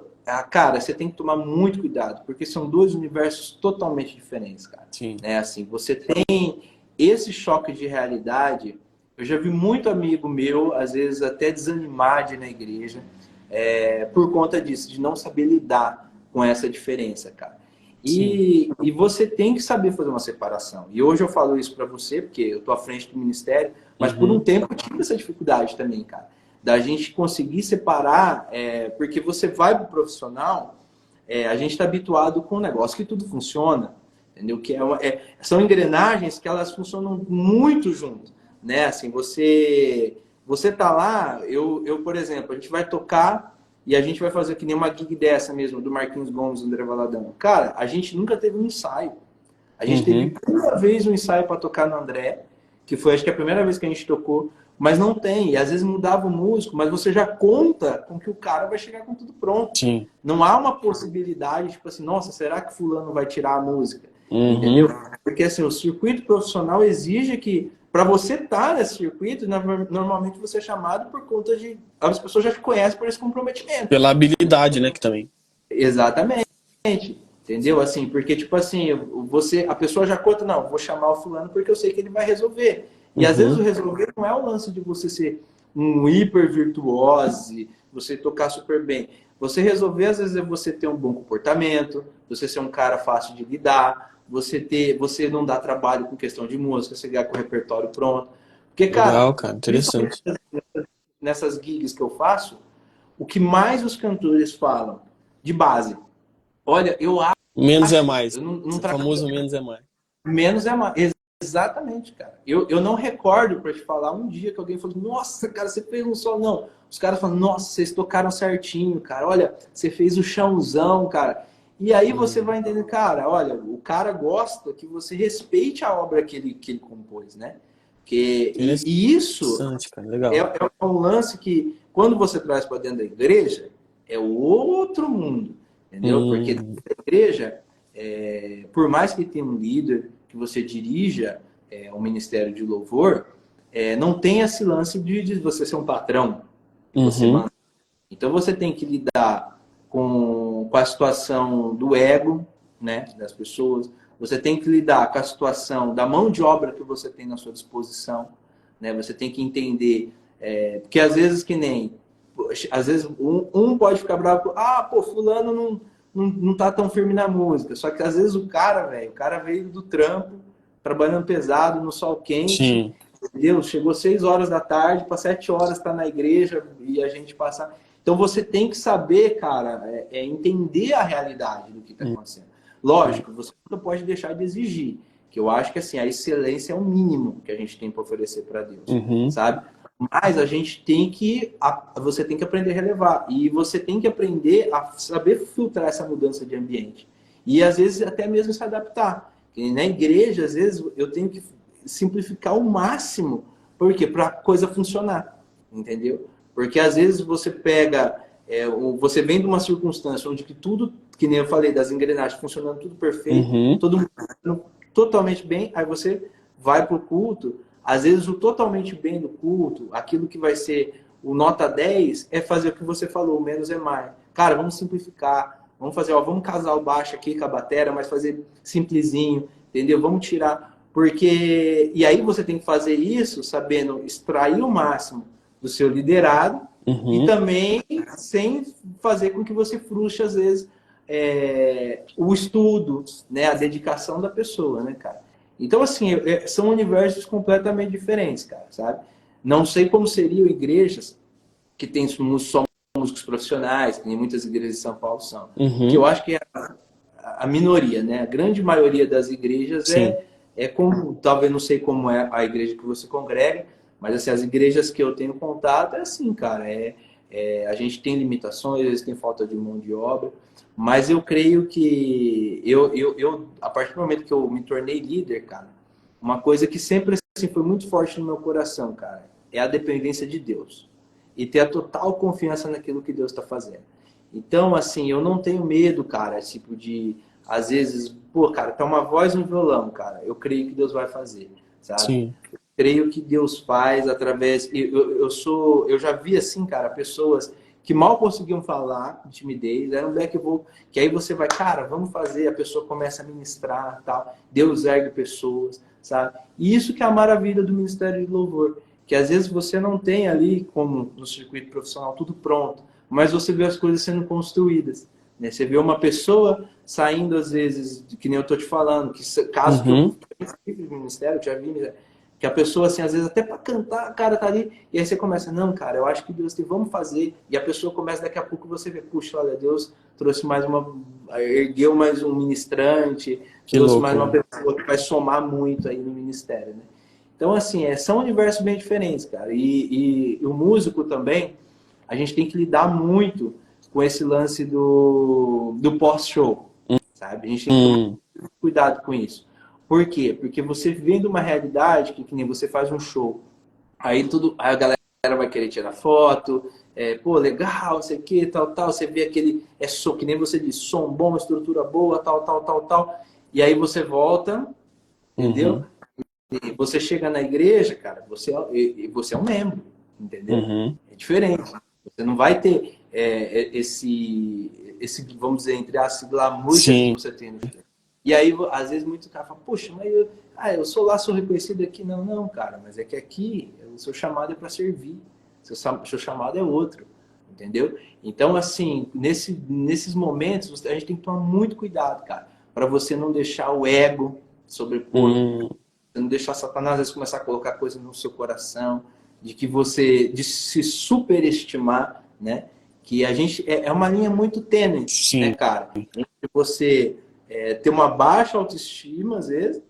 Cara, você tem que tomar muito cuidado, porque são dois universos totalmente diferentes, cara. Sim. Né? Assim, você tem esse choque de realidade. Eu já vi muito amigo meu, às vezes, até desanimar de ir na igreja, por conta disso, de não saber lidar com essa diferença, cara. E você tem que saber fazer uma separação. E hoje eu falo isso para você, porque eu tô à frente do ministério, mas por um tempo eu tive essa dificuldade também, cara. Da gente conseguir separar, porque você vai pro profissional, a gente está habituado com um negócio que tudo funciona, entendeu? Que são engrenagens que elas funcionam muito junto, né? Assim, você tá lá, por exemplo, a gente vai tocar e a gente vai fazer que nem uma gig dessa mesmo, do Marquinhos Gomes, do André Valadão. Cara, a gente nunca teve um ensaio. A gente teve uma vez um ensaio para tocar no André, que foi acho que a primeira vez que a gente tocou, mas não tem. E às vezes mudava o músico, mas você já conta com que o cara vai chegar com tudo pronto. Sim. Não há uma possibilidade, tipo assim, nossa, será que fulano vai tirar a música? Entendeu? Porque assim, o circuito profissional exige que, para você estar nesse circuito, normalmente você é chamado por conta de... As pessoas já te conhecem por esse comprometimento. Pela habilidade, né, que também. Exatamente. Entendeu? Assim, porque, tipo assim, a pessoa já conta, não, vou chamar o fulano porque eu sei que ele vai resolver. E às vezes o resolver não é o lance de você ser um hiper virtuose, você tocar super bem. Você resolver, às vezes, é você ter um bom comportamento, você ser um cara fácil de lidar, você não dar trabalho com questão de música, você ganhar com o repertório pronto. Porque, Legal, cara, interessante. Nessas gigs que eu faço, o que mais os cantores falam de base, olha, eu acho... Menos é mais. O famoso menos é mais. Menos é mais. Exatamente, cara. Eu não recordo para te falar um dia que alguém falou, nossa, cara, você fez um solo. Não. Os caras falam, nossa, vocês tocaram certinho, cara. Olha, você fez o chãozão, cara. E aí você vai entender, cara, olha, o cara gosta que você respeite a obra que ele compôs, né? E isso cara, legal. É um lance que, quando você traz para dentro da igreja, é outro mundo, entendeu? Porque dentro da igreja, por mais que tenha um líder, que você dirija um ministério de louvor, não tem esse lance de você ser um patrão. Então você tem que lidar com a situação do ego, né, das pessoas. Você tem que lidar com a situação da mão de obra que você tem na sua disposição, né? Você tem que entender porque às vezes às vezes um pode ficar bravo, fulano não tá tão firme na música. Só que às vezes o cara veio do trampo, trabalhando pesado, no sol quente. Sim. Entendeu? Chegou 6 horas da tarde, para 7 horas tá na igreja e a gente passa... Então você tem que saber, cara, entender a realidade do que está acontecendo. Lógico, você nunca pode deixar de exigir, que eu acho que assim, a excelência é o mínimo que a gente tem para oferecer para Deus, sabe? Mas você tem que aprender a relevar. E você tem que aprender a saber filtrar essa mudança de ambiente. E às vezes até mesmo se adaptar. E na igreja, às vezes, eu tenho que simplificar o máximo. Por quê? Para a coisa funcionar. Entendeu? Porque às vezes você pega... você vem de uma circunstância onde que tudo, que nem eu falei, das engrenagens funcionando tudo perfeito, todo mundo funcionando totalmente bem, aí você vai para o culto... Às vezes, o totalmente bem do culto, aquilo que vai ser o nota 10, é fazer o que você falou, o menos é mais. Cara, vamos simplificar. Vamos fazer, vamos casar o baixo aqui com a batera, mas fazer simplesinho, entendeu? Vamos tirar. Porque... E aí você tem que fazer isso sabendo extrair o máximo do seu liderado e também sem fazer com que você frustre, às vezes, o estudo, né? A dedicação da pessoa, né, cara? Então, assim, são universos completamente diferentes, cara, sabe? Não sei como seriam igrejas que tem só músicos profissionais, que nem muitas igrejas de São Paulo são. Que eu acho que é a minoria, né? A grande maioria das igrejas como... Talvez não sei como é a igreja que você congrega, mas assim, as igrejas que eu tenho contato é assim, cara. A gente tem limitações, às vezes tem falta de mão de obra, mas eu creio que a partir do momento que eu me tornei líder, cara, uma coisa que sempre assim, foi muito forte no meu coração, cara, é a dependência de Deus. E ter a total confiança naquilo que Deus está fazendo. Então, assim, eu não tenho medo, cara, tipo de... Às vezes, cara, tá uma voz no violão, cara, eu creio que Deus vai fazer, sabe? Sim. Eu creio que Deus faz através... Eu já vi, assim, cara, pessoas... que mal conseguiam falar, de timidez, era um back vocal, que aí você vai, cara, vamos fazer, a pessoa começa a ministrar, tal, Deus ergue pessoas, sabe? E isso que é a maravilha do Ministério de Louvor, que às vezes você não tem ali, como no circuito profissional, tudo pronto, mas você vê as coisas sendo construídas. Né? Você vê uma pessoa saindo, às vezes, que nem eu estou te falando, que caso que eu Uhum. participe do ministério, eu já vi, né, que a pessoa, assim, às vezes até para cantar, cara, tá ali, e aí você começa, não, cara, eu acho que Deus tem, vamos fazer, e a pessoa começa, daqui a pouco você vê, puxa, olha, Deus trouxe mais uma, ergueu mais um ministrante, Que trouxe louco, mais uma mano. pessoa que vai somar muito aí no ministério, né? Então, assim, são universos bem diferentes, cara, e o músico também, a gente tem que lidar muito com esse lance do pós-show, sabe? A gente tem que tomar Hum, cuidado com isso. Por quê? Porque você vendo uma realidade que nem você faz um show, aí a galera vai querer tirar foto, pô, legal, não sei o que, tal, tal. Você vê aquele, som, que nem você disse, som bom, estrutura boa, tal, tal, tal, tal. E aí você volta, entendeu? uhum, E você chega na igreja, cara, você é um membro, entendeu? uhum. É diferente. Você não vai ter vamos dizer, entre aspas, glamour que às vezes Sim. você tem no show. E aí, às vezes, muitos caras falam, poxa, mas eu sou lá, sou reconhecido aqui. Não, não, cara, mas é que aqui o seu chamado é para servir. Seu chamado é outro, entendeu? Então, assim, nesses momentos, a gente tem que tomar muito cuidado, cara, para você não deixar o ego sobrepor, Hum, não deixar Satanás às vezes começar a colocar coisa no seu coração, de se superestimar, né? Que a gente é uma linha muito tênue, né, sim. cara? Entre você ter uma baixa autoestima, às vezes,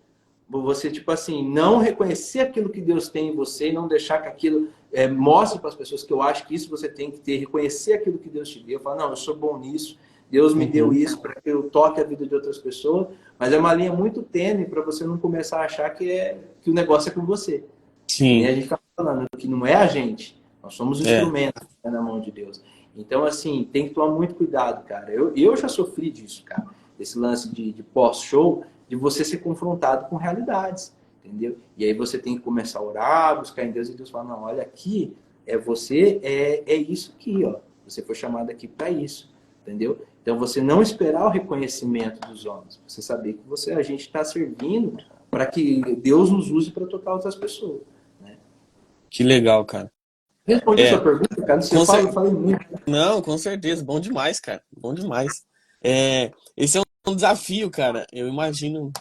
você, tipo assim, não reconhecer aquilo que Deus tem em você e não deixar que aquilo mostre para as pessoas que eu acho que isso você tem que ter, reconhecer aquilo que Deus te deu. Falar, não, eu sou bom nisso, Deus me deu Uhum. isso para que eu toque a vida de outras pessoas, mas é uma linha muito tênue para você não começar a achar que o negócio é com você. Que nem a Sim. gente está falando, que não é a gente, nós somos É. instrumentos na mão de Deus. Então, assim, tem que tomar muito cuidado, cara. Eu já sofri disso, cara. Esse lance de pós-show, de você ser confrontado com realidades, entendeu? E aí você tem que começar a orar, buscar em Deus, e Deus fala, não, olha aqui, é isso aqui, ó. Você foi chamado aqui para isso, entendeu? Então, você não esperar o reconhecimento dos homens. Você saber que a gente está servindo para que Deus nos use para tocar outras pessoas. Né? Que legal, cara. Respondi a sua É, pergunta, cara. Você com fala, cer... eu falei muito. Não, com certeza. Bom demais, cara. Bom demais. Esse é um desafio, cara. Eu imagino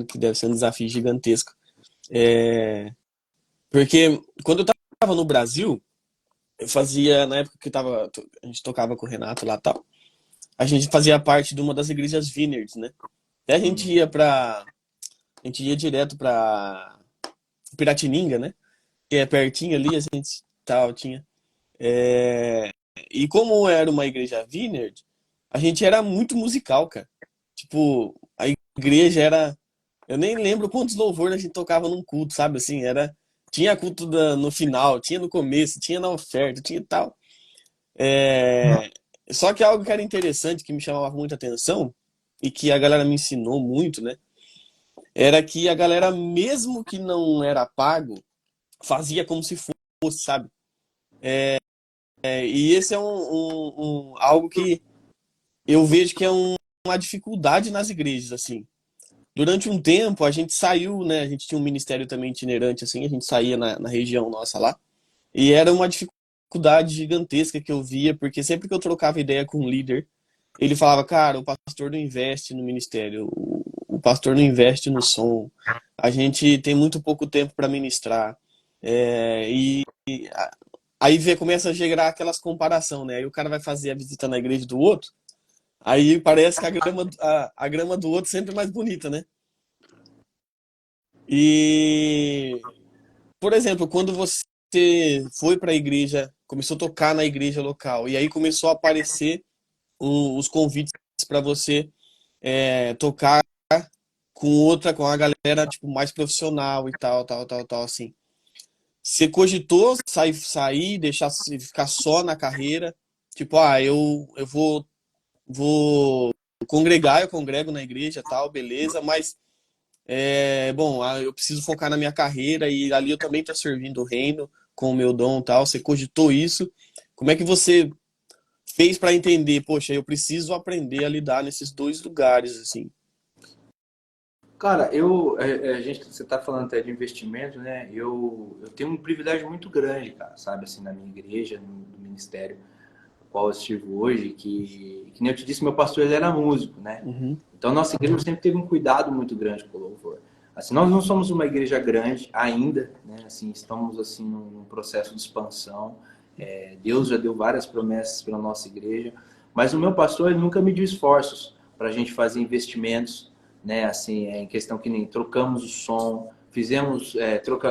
que deve ser um desafio gigantesco. É, porque quando eu tava no Brasil, eu fazia, na época que a gente tocava com o Renato lá e tal, a gente fazia parte de uma das igrejas Vineyards, né? Até a gente ia direto pra Piratininga, né? Que é pertinho ali, a gente tal, tinha. É, e como era uma igreja Vineyard, a gente era muito musical, cara. Tipo, a igreja era. Eu nem lembro quantos louvores a gente tocava num culto, sabe? Assim, era. Tinha culto no final, tinha no começo, tinha na oferta, tinha tal. É, só que algo que era interessante, que me chamava muita atenção, e que a galera me ensinou muito, né? Era que a galera, mesmo que não era pago, fazia como se fosse, sabe? E esse é algo que eu vejo que é uma dificuldade nas igrejas, assim. Durante um tempo, a gente saiu, né? A gente tinha um ministério também itinerante, assim, a gente saía na região nossa lá. E era uma dificuldade gigantesca que eu via, porque sempre que eu trocava ideia com um líder, ele falava, cara, o pastor não investe no ministério, o pastor não investe no som, a gente tem muito pouco tempo para ministrar. Aí começa a gerar aquelas comparação, né? Aí o cara vai fazer a visita na igreja do outro, aí parece que a grama do outro sempre é mais bonita, né? E, por exemplo, quando você foi para a igreja, começou a tocar na igreja local, e aí começou a aparecer os convites para você tocar com a galera tipo mais profissional e tal, tal, tal, tal, assim. Você cogitou sair, deixar ficar só na carreira, tipo, eu vou congregar, eu congrego na igreja, tal, beleza, mas bom, eu preciso focar na minha carreira e ali eu também estou servindo o reino com o meu dom, tal. Você cogitou isso? Como é que você fez para entender, poxa, eu preciso aprender a lidar nesses dois lugares, assim? Cara, você está falando até de investimento, né? Eu tenho um privilégio muito grande, cara, sabe, assim, na minha igreja, no ministério. qual eu sirvo hoje, que nem eu te disse, meu pastor ele era músico, né? Então, nossa igreja sempre teve um cuidado muito grande com o louvor. Assim, nós não somos uma igreja grande ainda, né? Assim, estamos assim num processo de expansão. Deus já deu várias promessas para a nossa igreja, mas o meu pastor ele nunca mediu esforços para a gente fazer investimentos, né? Assim, em questão que nem trocamos o som, fizemos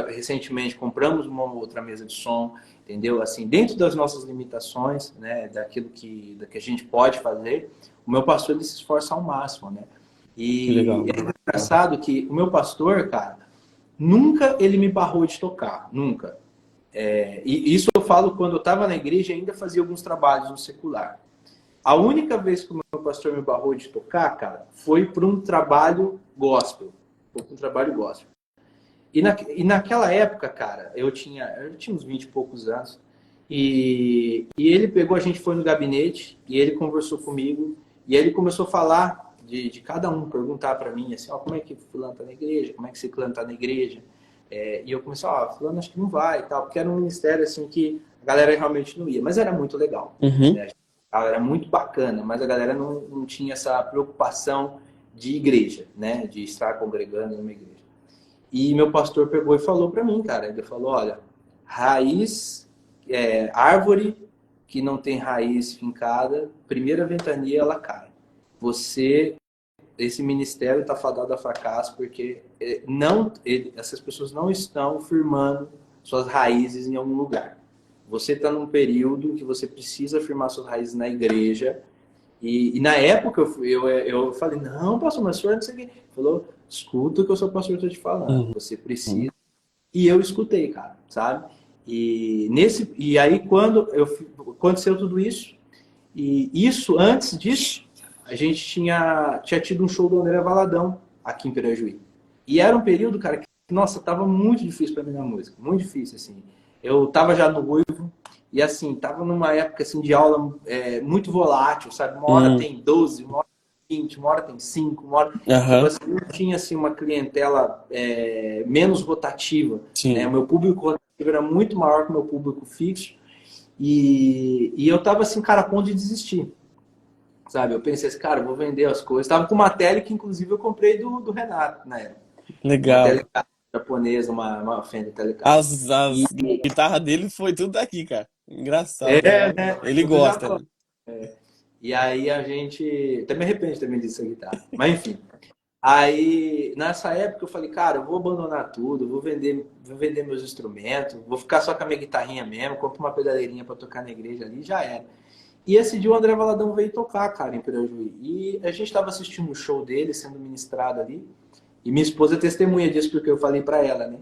recentemente compramos uma outra mesa de som, entendeu? Assim, dentro das nossas limitações, né? Daquilo que a gente pode fazer, o meu pastor ele se esforça ao máximo, né? Que legal. E é engraçado que o meu pastor, cara, nunca ele me barrou de tocar, nunca. E isso eu falo quando eu estava na igreja e ainda fazia alguns trabalhos no secular. A única vez que o meu pastor me barrou de tocar, cara, foi para um trabalho gospel. Foi para um trabalho gospel. E naquela época, cara, eu tinha uns 20 e poucos anos. E ele pegou, a gente foi no gabinete e ele conversou comigo. E ele começou a falar de cada um, perguntar para mim, assim, ó, como é que fulano tá na igreja? Como é que ciclano tá na igreja? E eu comecei, ó, fulano acho que não vai e tal, porque era um ministério, assim, que a galera realmente não ia. Mas era muito legal, né? Era muito bacana, mas a galera não tinha essa preocupação de igreja, né? De estar congregando em uma igreja. E meu pastor pegou e falou para mim, cara, ele falou, olha, árvore que não tem raiz fincada, primeira ventania ela cai. Esse ministério está fadado a fracasso porque essas pessoas não estão firmando suas raízes em algum lugar. Você está num período que você precisa firmar suas raízes na igreja. E na época eu falei, não, pastor, mas o senhor não sei o quê. Ele falou, escuta o que o seu pastor está te falando. Você precisa. E eu escutei, cara, sabe? E aí quando aconteceu tudo isso, e isso, antes disso, a gente tinha tido um show do André Valadão aqui em Pirajuí. E era um período, cara, que, nossa, tava muito difícil para mim na música. Muito difícil, assim. Eu tava já no Ruivo, e assim, tava numa época assim, de aula muito volátil, sabe? Uma hora tem 12, uma hora tem 20, uma hora tem 5, uma hora... Tipo assim, eu tinha assim, uma clientela menos rotativa. Né? O meu público rotativo era muito maior que o meu público fixo. E eu tava assim, cara, a ponto de desistir. Sabe? Eu pensei assim, cara, eu vou vender as coisas. Tava com uma tele que, inclusive, eu comprei do Renato na época. Legal. Uma Telecaster japonesa, uma Fender Telecaster. As guitarras dele foi tudo daqui, cara. Engraçado. Né? Ele gosta, né? E aí a gente... Até me arrependo também disso guitarra. Mas enfim. Aí, nessa época, eu falei, cara, eu vou abandonar tudo, vou vender meus instrumentos, vou ficar só com a minha guitarrinha mesmo, compro uma pedaleirinha para tocar na igreja ali, já era. E esse dia o André Valadão veio tocar, cara, em Pirajuí. E a gente estava assistindo o show dele, sendo ministrado ali. E minha esposa é testemunha disso, porque eu falei para ela, né?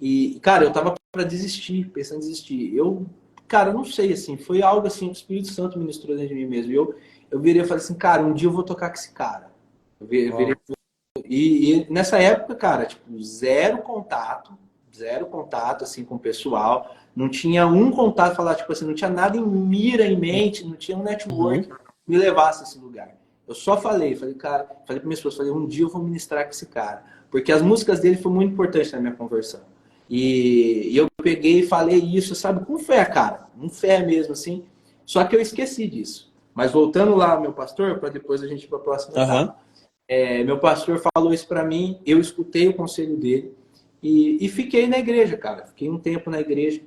E, cara, eu tava para desistir, pensando em desistir. Cara, não sei, assim, foi algo assim que o Espírito Santo ministrou dentro de mim mesmo. Eu virei e falei assim, cara, um dia eu vou tocar com esse cara. Eu virei. E nessa época, cara, tipo, zero contato, assim, com o pessoal. Não tinha um contato, falar, tipo assim, não tinha nada em mira, em mente, não tinha um network que me levasse a esse lugar. Eu só falei, cara, falei pra minha esposa, falei, um dia eu vou ministrar com esse cara. Porque as músicas dele foram muito importantes na minha conversão. E eu peguei e falei isso, sabe, com fé, cara. Com fé mesmo, assim. Só que eu esqueci disso. Mas voltando lá, meu pastor, para depois a gente ir para a próxima etapa. Meu pastor falou isso para mim, eu escutei o conselho dele e fiquei na igreja, cara. Fiquei um tempo na igreja.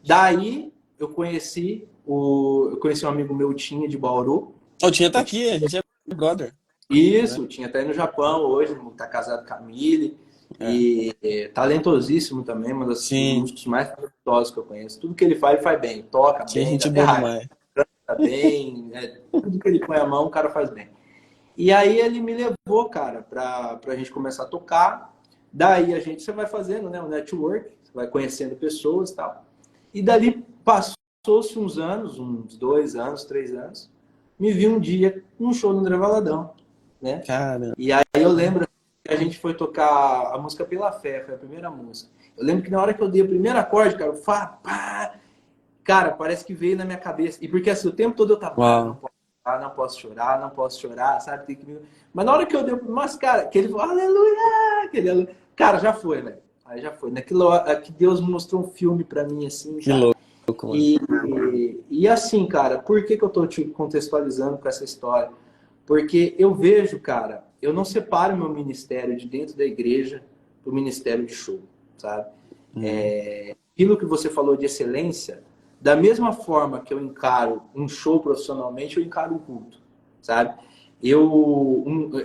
Daí eu conheci um amigo meu, Tinha, de Bauru. O Tinha tá aqui, a gente é brother. Isso, o Tinha tá aí no Japão hoje, tá casado com a Mili. E talentosíssimo também, uma das músicos mais talentosos que eu conheço. Tudo que ele faz bem. Toca bem, gente boa demais. Canta bem, tudo que ele põe a mão, o cara faz bem. E aí ele me levou, cara, pra gente começar a tocar. Daí você vai fazendo, né, um network, você vai conhecendo pessoas e tal. E dali passou-se uns anos, uns 2 anos, 3 anos, me vi um dia num show do André Valadão, né? Caramba. E aí eu lembro que a gente foi tocar a música Pela Fé, foi a primeira música. Eu lembro que na hora que eu dei o primeiro acorde, cara, cara, parece que veio na minha cabeça. E porque assim, o tempo todo eu tava, não posso chorar, sabe? Mas na hora que eu dei, mas cara, que ele falou, aleluia, cara, já foi, velho. Aí já foi. Naquilo que Deus mostrou um filme pra mim, assim, que louco, mano. E E assim, cara, por que eu tô te contextualizando com essa história? Porque eu vejo, cara, eu não separo meu ministério de dentro da igreja do ministério de show, sabe? Uhum. Aquilo que você falou de excelência, da mesma forma que eu encaro um show profissionalmente, eu encaro um culto, sabe?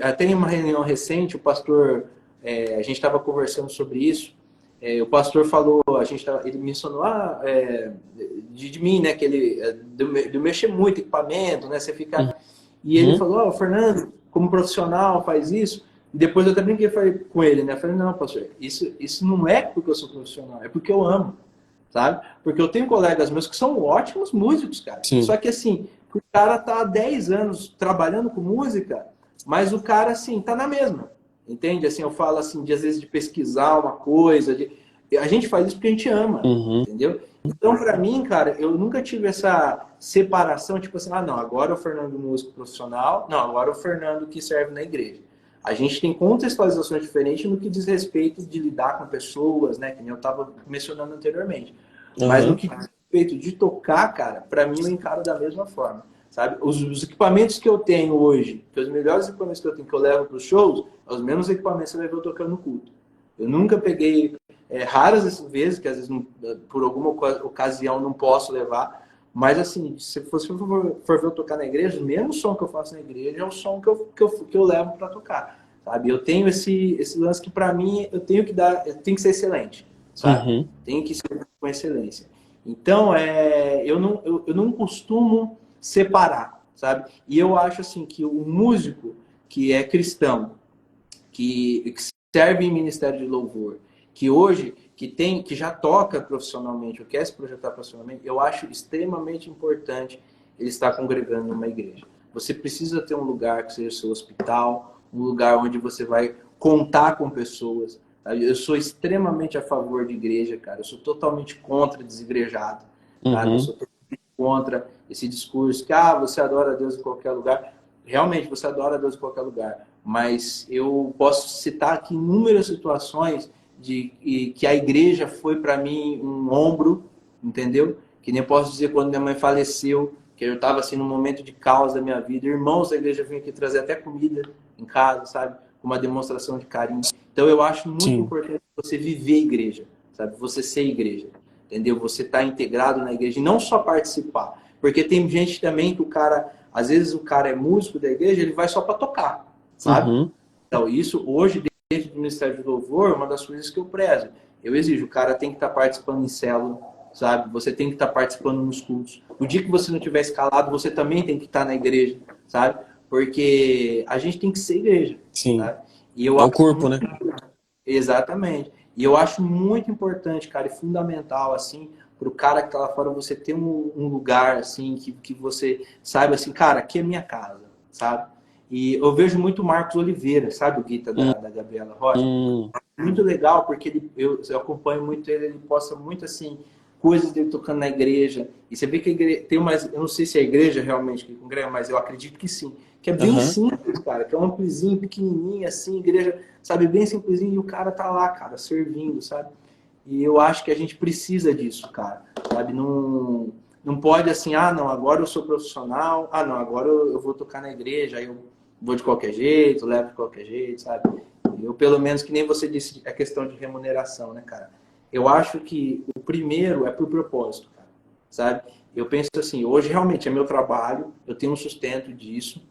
Até em uma reunião recente, o pastor, a gente estava conversando sobre isso, o pastor falou, ele mencionou de mim, né, que ele de mexer muito em equipamento, né, você fica... E ele Uhum. falou, Fernando, como profissional faz isso. E depois eu até brinquei com ele, né? Eu falei, não, pastor, isso não é porque eu sou profissional, é porque eu amo, sabe? Porque eu tenho colegas meus que são ótimos músicos, cara. Sim. Só que assim, o cara tá há 10 anos trabalhando com música, mas o cara, assim, tá na mesma. Entende? Assim, eu falo assim, às vezes de pesquisar uma coisa, a gente faz isso porque a gente ama, Uhum. entendeu? Então, para mim, cara, eu nunca tive essa separação, tipo assim, não, agora é o Fernando músico profissional, não, agora é o Fernando que serve na igreja. A gente tem contextualizações diferentes no que diz respeito de lidar com pessoas, né, que nem eu estava mencionando anteriormente. Mas no Uhum. que diz respeito de tocar, cara, para mim eu encaro da mesma forma, sabe? Os equipamentos que eu tenho hoje, que os melhores equipamentos que eu tenho, que eu levo para os shows, são os mesmos equipamentos que eu levo tocando no culto. Eu nunca peguei raras vezes, que às vezes por alguma ocasião não posso levar, mas assim, se for ver eu tocar na igreja, o mesmo som que eu faço na igreja é o som que eu levo para tocar, sabe? Eu tenho esse lance que para mim eu tenho que ser excelente, sabe? Uhum. Tem que ser com excelência. Então, eu não costumo separar, sabe? E eu acho assim que o músico que é cristão, que serve em ministério de louvor, que hoje que já toca profissionalmente, ou quer se projetar profissionalmente, eu acho extremamente importante ele estar congregando numa igreja. Você precisa ter um lugar que seja seu hospital, um lugar onde você vai contar com pessoas. Sabe? Eu sou extremamente a favor de igreja, cara. Eu sou totalmente contra desigrejado, sabe? Eu Uhum. sou totalmente contra esse discurso que você adora a Deus em qualquer lugar. Realmente, você adora a Deus em qualquer lugar. Mas eu posso citar aqui inúmeras situações que a igreja foi para mim um ombro, entendeu? Que nem posso dizer quando minha mãe faleceu, que eu estava assim num momento de caos da minha vida. Irmãos da igreja vinham aqui trazer até comida em casa, sabe? Uma demonstração de carinho. Então eu acho muito Sim. importante você viver a igreja, sabe? Você ser igreja, entendeu? Você estar integrado na igreja e não só participar. Porque tem gente também que às vezes o cara é músico da igreja, ele vai só para tocar, sabe? Uhum. Então, isso hoje, dentro do Ministério do Louvor, é uma das coisas que eu prezo. Eu exijo, o cara tem que estar participando em célula, sabe? Você tem que estar participando nos cultos. O dia que você não tiver escalado, você também tem que estar na igreja, sabe? Porque a gente tem que ser igreja, Sim. sabe? E eu É o acho corpo, muito... né? Exatamente. E eu acho muito importante, cara, e fundamental, assim, para o cara que tá lá fora, você ter um lugar, assim, que você saiba, assim, cara, aqui é minha casa, sabe? E eu vejo muito o Marcos Oliveira, sabe, o guita da Gabriela Rocha? Uhum. Muito legal, porque eu acompanho muito ele posta muito, assim, coisas dele tocando na igreja. E você vê que a igreja, tem umas, eu não sei se é a igreja realmente que congrega, mas eu acredito que sim. Que é bem Aham. simples, cara, que é um amplizinho pequenininho, assim, igreja, sabe, bem simplesinho, e o cara tá lá, cara, servindo, sabe? E eu acho que a gente precisa disso, cara, sabe? Não pode assim, não, agora eu sou profissional, não, agora eu vou tocar na igreja, aí eu vou de qualquer jeito, levo de qualquer jeito, sabe? Eu, pelo menos, que nem você disse, a questão de remuneração, né, cara? Eu acho que o primeiro é por propósito, cara, sabe? Eu penso assim, hoje realmente é meu trabalho, eu tenho um sustento disso,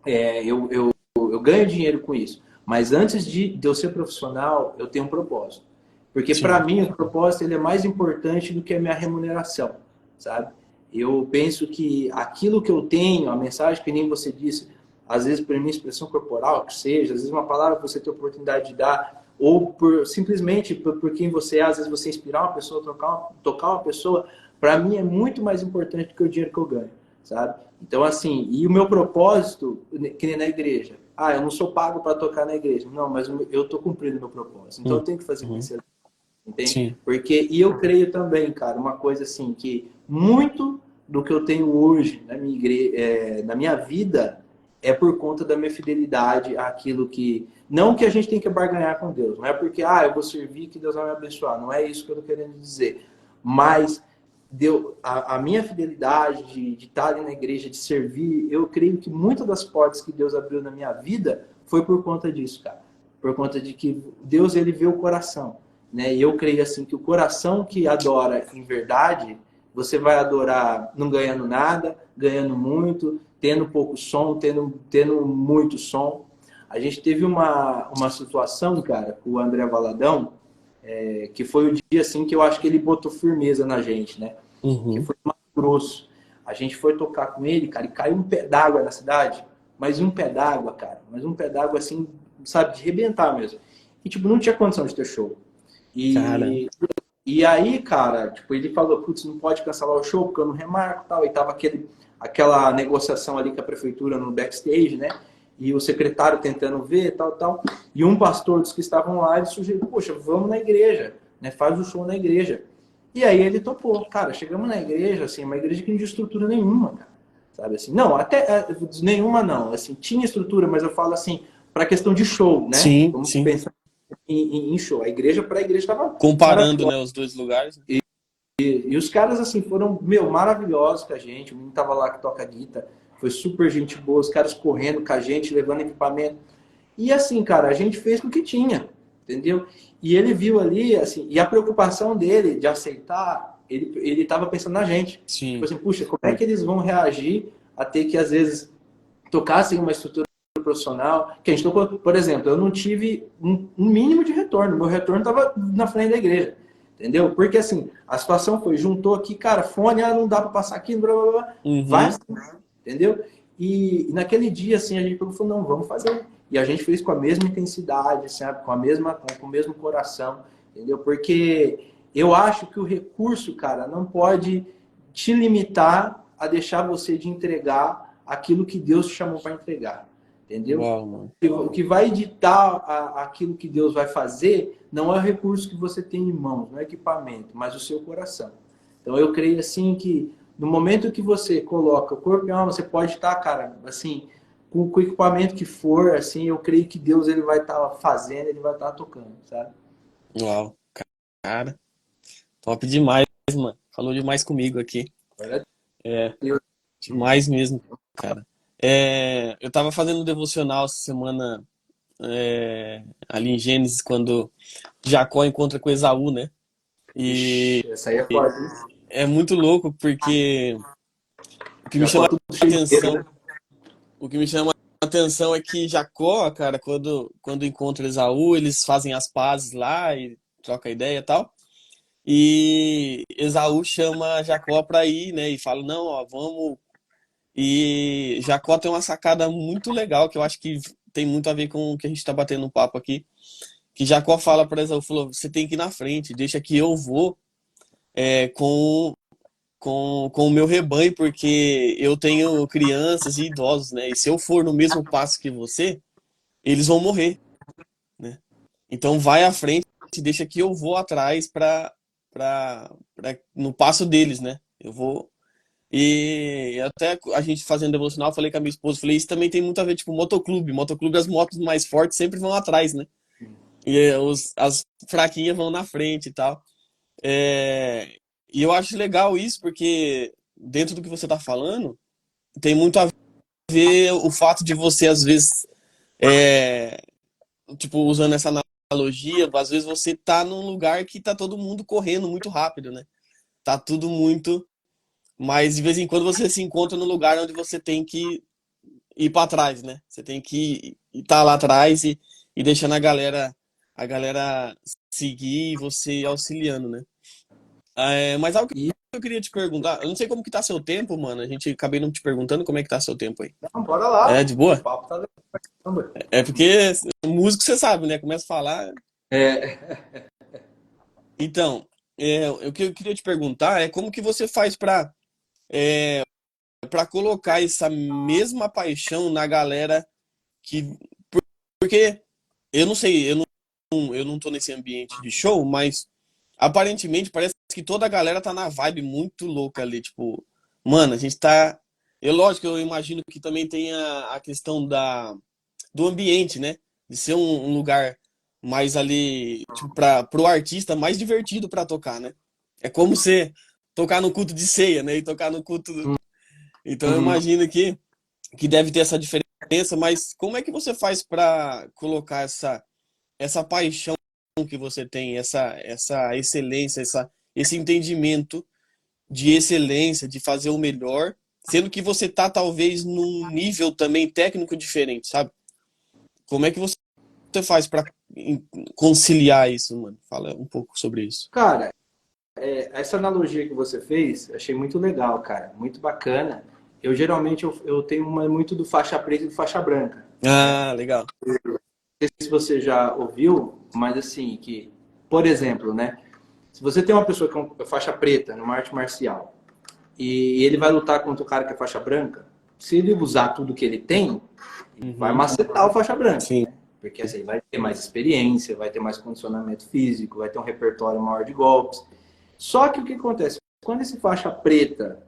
eu ganho dinheiro com isso. Mas antes de eu ser profissional, eu tenho um propósito. Porque para Sim. mim o propósito ele é mais importante do que a minha remuneração, sabe? Eu penso que aquilo que eu tenho, a mensagem que nem você disse, às vezes por minha expressão corporal, que seja, às vezes uma palavra que você tem a oportunidade de dar, ou simplesmente por quem você é, às vezes você inspirar uma pessoa, tocar uma pessoa, para mim é muito mais importante do que o dinheiro que eu ganho, sabe? Então, assim, e o meu propósito, que nem na igreja, eu não sou pago para tocar na igreja. Não, mas eu estou cumprindo o meu propósito. Então, eu tenho que fazer com Uhum. excelência, entende? Sim. Porque, e eu creio também, cara, uma coisa assim, que muito do que eu tenho hoje na minha igreja, na minha vida é por conta da minha fidelidade àquilo que... Não que a gente tem que barganhar com Deus. Não é porque, eu vou servir que Deus vai me abençoar. Não é isso que eu estou querendo dizer. Mas deu a minha fidelidade de estar ali na igreja, de servir, eu creio que muitas das portas que Deus abriu na minha vida foi por conta disso, cara. Por conta de que Deus, ele vê o coração, né? E eu creio assim que o coração que adora em verdade, você vai adorar não ganhando nada, ganhando muito, tendo pouco som, tendo muito som. A gente teve uma situação, cara, com o André Valadão, que foi o dia assim que eu acho que ele botou firmeza na gente, né? Que Uhum. foi no Mato Grosso. A gente foi tocar com ele, cara, e caiu um pé d'água na cidade, mas um pé d'água, cara, mas um pé d'água assim, sabe, de arrebentar mesmo. E tipo, não tinha condição de ter show. Cara, E aí, cara, tipo, ele falou, putz, não pode cancelar o show porque eu não remarco e tal. E tava aquela negociação ali com a prefeitura no backstage, né? E o secretário tentando ver, tal, tal. E um pastor dos que estavam lá, ele sugeriu, poxa, vamos na igreja, né? Faz o show na igreja. E aí ele topou. Cara, chegamos na igreja, assim, uma igreja que não tinha estrutura nenhuma, cara. Sabe assim? Não, até nenhuma não. Assim, tinha estrutura, mas eu falo assim, para questão de show, né? sim, Vamos sim. pensar em show. A igreja, para a igreja, estava Comparando, maravilhosa. né, os dois lugares. E os caras, assim, foram, meu, maravilhosos com a gente. O menino tava lá que toca guitarra, foi super gente boa, os caras correndo com a gente, levando equipamento. E assim, cara, a gente fez com o que tinha, entendeu? E ele viu ali, assim, e a preocupação dele de aceitar, ele tava pensando na gente. Tipo Sim. assim, puxa, como é que eles vão reagir a ter que, às vezes, tocar sem uma estrutura profissional? Que a gente tocou, por exemplo, eu não tive um mínimo de retorno. Meu retorno estava na frente da igreja. Entendeu? Porque assim, a situação foi, juntou aqui, cara, fone, não dá para passar aqui, blá, blá, blá, vai, Uhum. entendeu? E naquele dia, assim, a gente falou, não, vamos fazer. E a gente fez com a mesma intensidade, sabe? Com o mesmo coração, entendeu? Porque eu acho que o recurso, cara, não pode te limitar a deixar você de entregar aquilo que Deus te chamou para entregar, entendeu? Uau, mano. O que vai editar aquilo que Deus vai fazer não é o recurso que você tem em mãos, não é equipamento, mas o seu coração. Então eu creio assim que no momento que você coloca o corpo e a alma, você pode estar, cara, assim, com o equipamento que for, assim, eu creio que Deus ele vai estar fazendo, ele vai estar tocando, sabe? Uau. Cara, top demais, mano. Falou demais comigo aqui. Glória a É, Deus. demais mesmo, cara. Eu tava fazendo um devocional essa semana, ali em Gênesis, quando Jacó encontra com Esaú, né? E Ixi, essa aí é forte, hein? é muito louco porque o que me Já chama corta tudo a cheio de dedo, atenção, né? o que me chama a atenção é que Jacó, cara, quando encontra Esaú, eles fazem as pazes lá e troca ideia e tal. E Esaú chama Jacó pra ir, né? E fala, não, ó, vamos. E Jacó tem uma sacada muito legal que eu acho que tem muito a ver com o que a gente tá batendo um papo aqui. Que Jacó fala para Esaú, falou, você tem que ir na frente, deixa que eu vou com o meu rebanho, porque eu tenho crianças e idosos, né? E se eu for no mesmo passo que você, eles vão morrer, né? Então vai à frente, deixa que eu vou atrás no passo deles, né? Eu vou. E até a gente fazendo devocional, falei com a minha esposa, falei, isso também tem muito a ver, tipo, motoclube. Motoclube, as motos mais fortes sempre vão atrás, né? E as fraquinhas vão na frente e tal. É, e eu acho legal isso, porque dentro do que você tá falando, tem muito a ver o fato de você, às vezes, é, tipo, usando essa analogia, às vezes você tá num lugar que tá todo mundo correndo muito rápido, né? Tá tudo muito. Mas de vez em quando você se encontra no lugar onde você tem que ir para trás, né? Você tem que estar lá atrás e deixando a galera seguir e você auxiliando, né? Mas algo que E eu queria te perguntar, eu não sei como que tá seu tempo, mano. A gente acabei não te perguntando como é que tá seu tempo aí. não, bora É lá. de O boa? papo tá legal. Caramba. É porque músico você sabe, né? Começa a falar. É, Então, o que eu queria te perguntar é como que você faz para colocar essa mesma paixão na galera que porque eu não sei, eu não tô nesse ambiente de show, mas aparentemente parece que toda a galera tá na vibe muito louca ali, tipo, mano, a gente tá. Lógico, eu imagino que também tem a questão do ambiente, né? De ser um lugar mais ali, tipo, pro artista mais divertido pra tocar, né? É como você. tocar no culto de ceia, né? E tocar no culto. Então eu Uhum. imagino que deve ter essa diferença, mas como é que você faz para colocar essa paixão que você tem, essa excelência, esse entendimento de excelência, de fazer o melhor, sendo que você tá talvez num nível também técnico diferente, sabe? Como é que você faz para conciliar isso, mano? Fala um pouco sobre isso. Cara, essa analogia que você fez, achei muito legal, cara, muito bacana. Eu geralmente eu tenho uma muito do faixa preta e do faixa branca, né? Ah, legal. Não sei se você já ouviu, mas assim, que, por exemplo, né? Se você tem uma pessoa que é faixa preta numa arte marcial e ele vai lutar contra o cara que é faixa branca, se ele usar tudo que ele tem, vai Uhum. macetar o faixa branca, Sim. né? Porque assim, vai ter mais experiência, vai ter mais condicionamento físico, vai ter um repertório maior de golpes. Só que o que acontece? Quando esse faixa preta,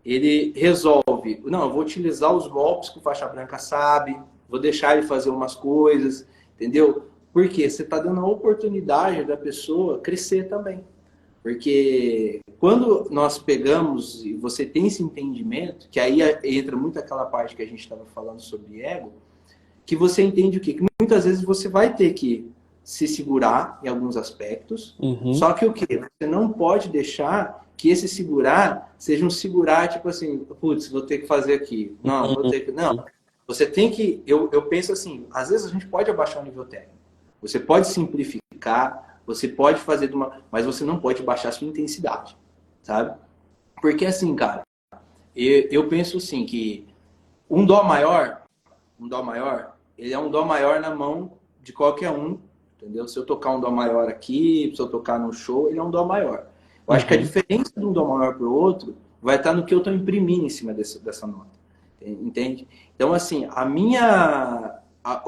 ele resolve, não, eu vou utilizar os golpes que o faixa branca sabe, vou deixar ele fazer umas coisas, entendeu? Porque você está dando a oportunidade da pessoa crescer também. Porque quando nós pegamos e você tem esse entendimento, que aí entra muito aquela parte que a gente estava falando sobre ego, que você entende o quê? Que muitas vezes você vai ter que se segurar em alguns aspectos, Uhum. só que o quê? Você não pode deixar que esse segurar seja um segurar, tipo assim, putz, vou ter que fazer aqui. Não, vou ter que. Não. Você tem que. Eu penso assim, às vezes a gente pode abaixar o nível técnico. Você pode simplificar, você pode fazer de uma. Mas você não pode baixar a sua intensidade, sabe? Porque assim, cara, eu penso assim que um dó maior, um dó maior, ele é um dó maior na mão de qualquer um, entendeu? Se eu tocar um dó maior aqui, se eu tocar no show, ele é um dó maior. Eu acho que a Uhum. diferença de um dó maior para o outro vai estar no que eu estou imprimindo em cima dessa nota, entende? Então, assim,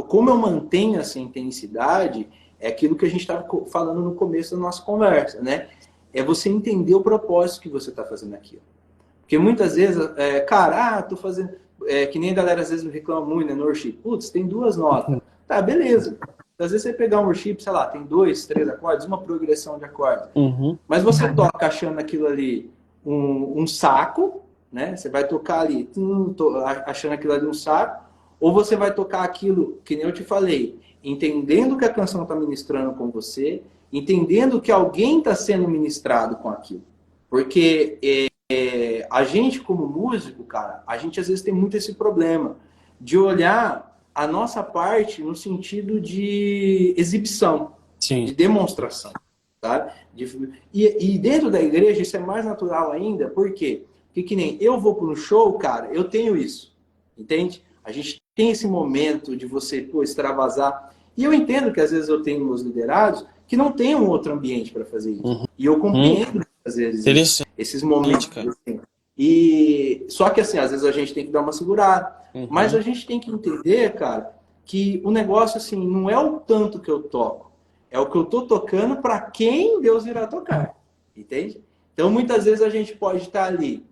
como eu mantenho essa intensidade é aquilo que a gente estava falando no começo da nossa conversa, né? É você entender o propósito que você está fazendo aquilo. Porque muitas vezes, tô fazendo. Que nem a galera às vezes reclama muito, né? No worship. Putz, tem duas notas. Tá, beleza. Às vezes você pegar um worship, sei lá, tem dois, três acordes, uma progressão de acordes. Uhum. Mas você toca achando aquilo ali um saco, né? Você vai tocar ali, achando aquilo ali um saco, ou você vai tocar aquilo, que nem eu te falei, entendendo que a canção está ministrando com você, entendendo que alguém está sendo ministrado com aquilo. Porque a gente, como músico, cara, a gente às vezes tem muito esse problema de olhar a nossa parte no sentido de exibição, Sim. de demonstração, sabe? E dentro da igreja isso é mais natural ainda, por quê? Porque que nem eu vou para um show, cara, eu tenho isso, entende? A gente tem esse momento de você, pô, extravasar. E eu entendo que às vezes eu tenho meus liderados que não tem um outro ambiente para fazer isso. E eu Uhum. compreendo às vezes isso, Interessante, esses momentos cara. assim. E só que assim, às vezes a gente tem que dar uma segurada, mas Uhum. a gente tem que entender, cara, que o negócio assim não é o tanto que eu toco, é o que eu tô tocando para quem Deus irá tocar, entende? Então muitas vezes a gente pode estar ali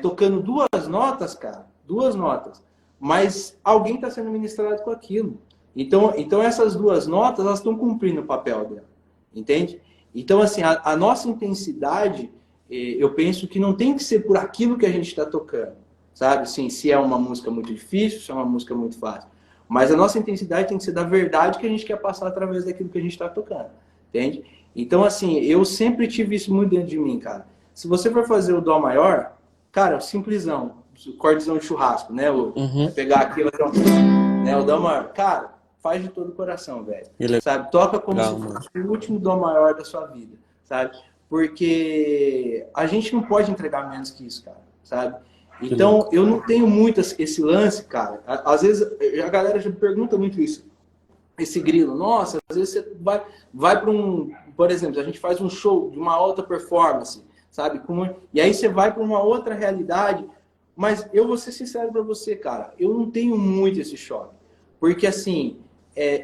tocando duas notas, cara, duas notas, mas alguém está sendo ministrado com aquilo. Então essas duas notas elas estão cumprindo o papel dela, entende? Então assim a nossa intensidade eu penso que não tem que ser por aquilo que a gente está tocando, sabe? Assim, se é uma música muito difícil, se é uma música muito fácil. Mas a nossa intensidade tem que ser da verdade que a gente quer passar através daquilo que a gente está tocando, entende? Então, assim, eu sempre tive isso muito dentro de mim, cara. Se você for fazer o dó maior, cara, simplesão, cordezão de churrasco, né? Uhum. Pegar aquilo, né? O dó maior. Cara, faz de todo o coração, velho. Que Sabe? Toca como se legal, mano. fosse o último dó maior da sua vida, sabe? Porque a gente não pode entregar menos que isso, cara, sabe? Que Então, louco. eu não tenho muito esse lance, cara. Às vezes, a galera já pergunta muito isso. Esse grilo. Nossa, às vezes você vai para um... Por exemplo, a gente faz um show de uma alta performance, sabe? E aí você vai para uma outra realidade. Mas eu vou ser sincero para você, cara. Eu não tenho muito esse choque. Porque, assim,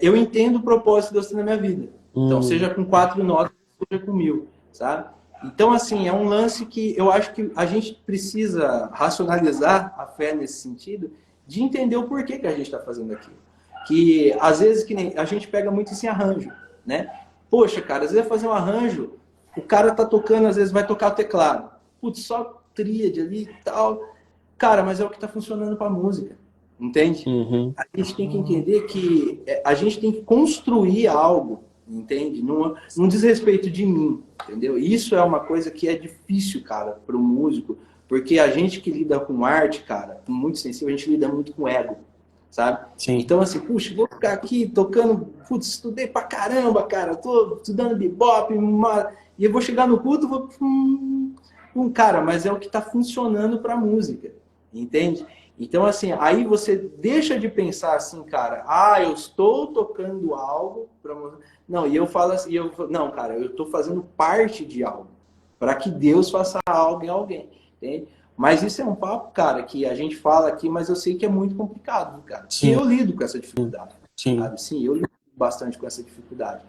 eu entendo o propósito de Deus ter na minha vida. Então, Hum. seja com 4 notas, seja com 1000, sabe? Então, assim, é um lance que eu acho que a gente precisa racionalizar a fé nesse sentido, de entender o porquê que a gente está fazendo aquilo. Que, às vezes, que nem, a gente pega muito esse arranjo, né? Poxa, cara, às vezes fazer um arranjo, o cara tá tocando, às vezes vai tocar o teclado. putz, só tríade ali e tal. Cara, mas é o que tá funcionando pra música, entende? Uhum. A gente tem que entender que a gente tem que construir algo, entende? Não diz respeito de mim, entendeu? Isso é uma coisa que é difícil, cara, para o músico, porque a gente que lida com arte, cara, muito sensível, a gente lida muito com ego, sabe? Sim. Então, assim, puxa, vou ficar aqui tocando, putz, estudei pra caramba, cara, tô estudando bebop, e eu vou chegar no culto, vou... cara, mas é o que tá funcionando pra música, entende? Então, assim, aí você deixa de pensar assim, cara, eu estou tocando algo para... Não, e eu falo assim, não, cara, eu estou fazendo parte de algo, para que Deus faça algo em alguém, entende? Mas isso é um papo, cara, que a gente fala aqui, mas eu sei que é muito complicado, cara. E Sim, eu lido com essa dificuldade, sim. sabe? Sim, eu lido bastante com essa dificuldade.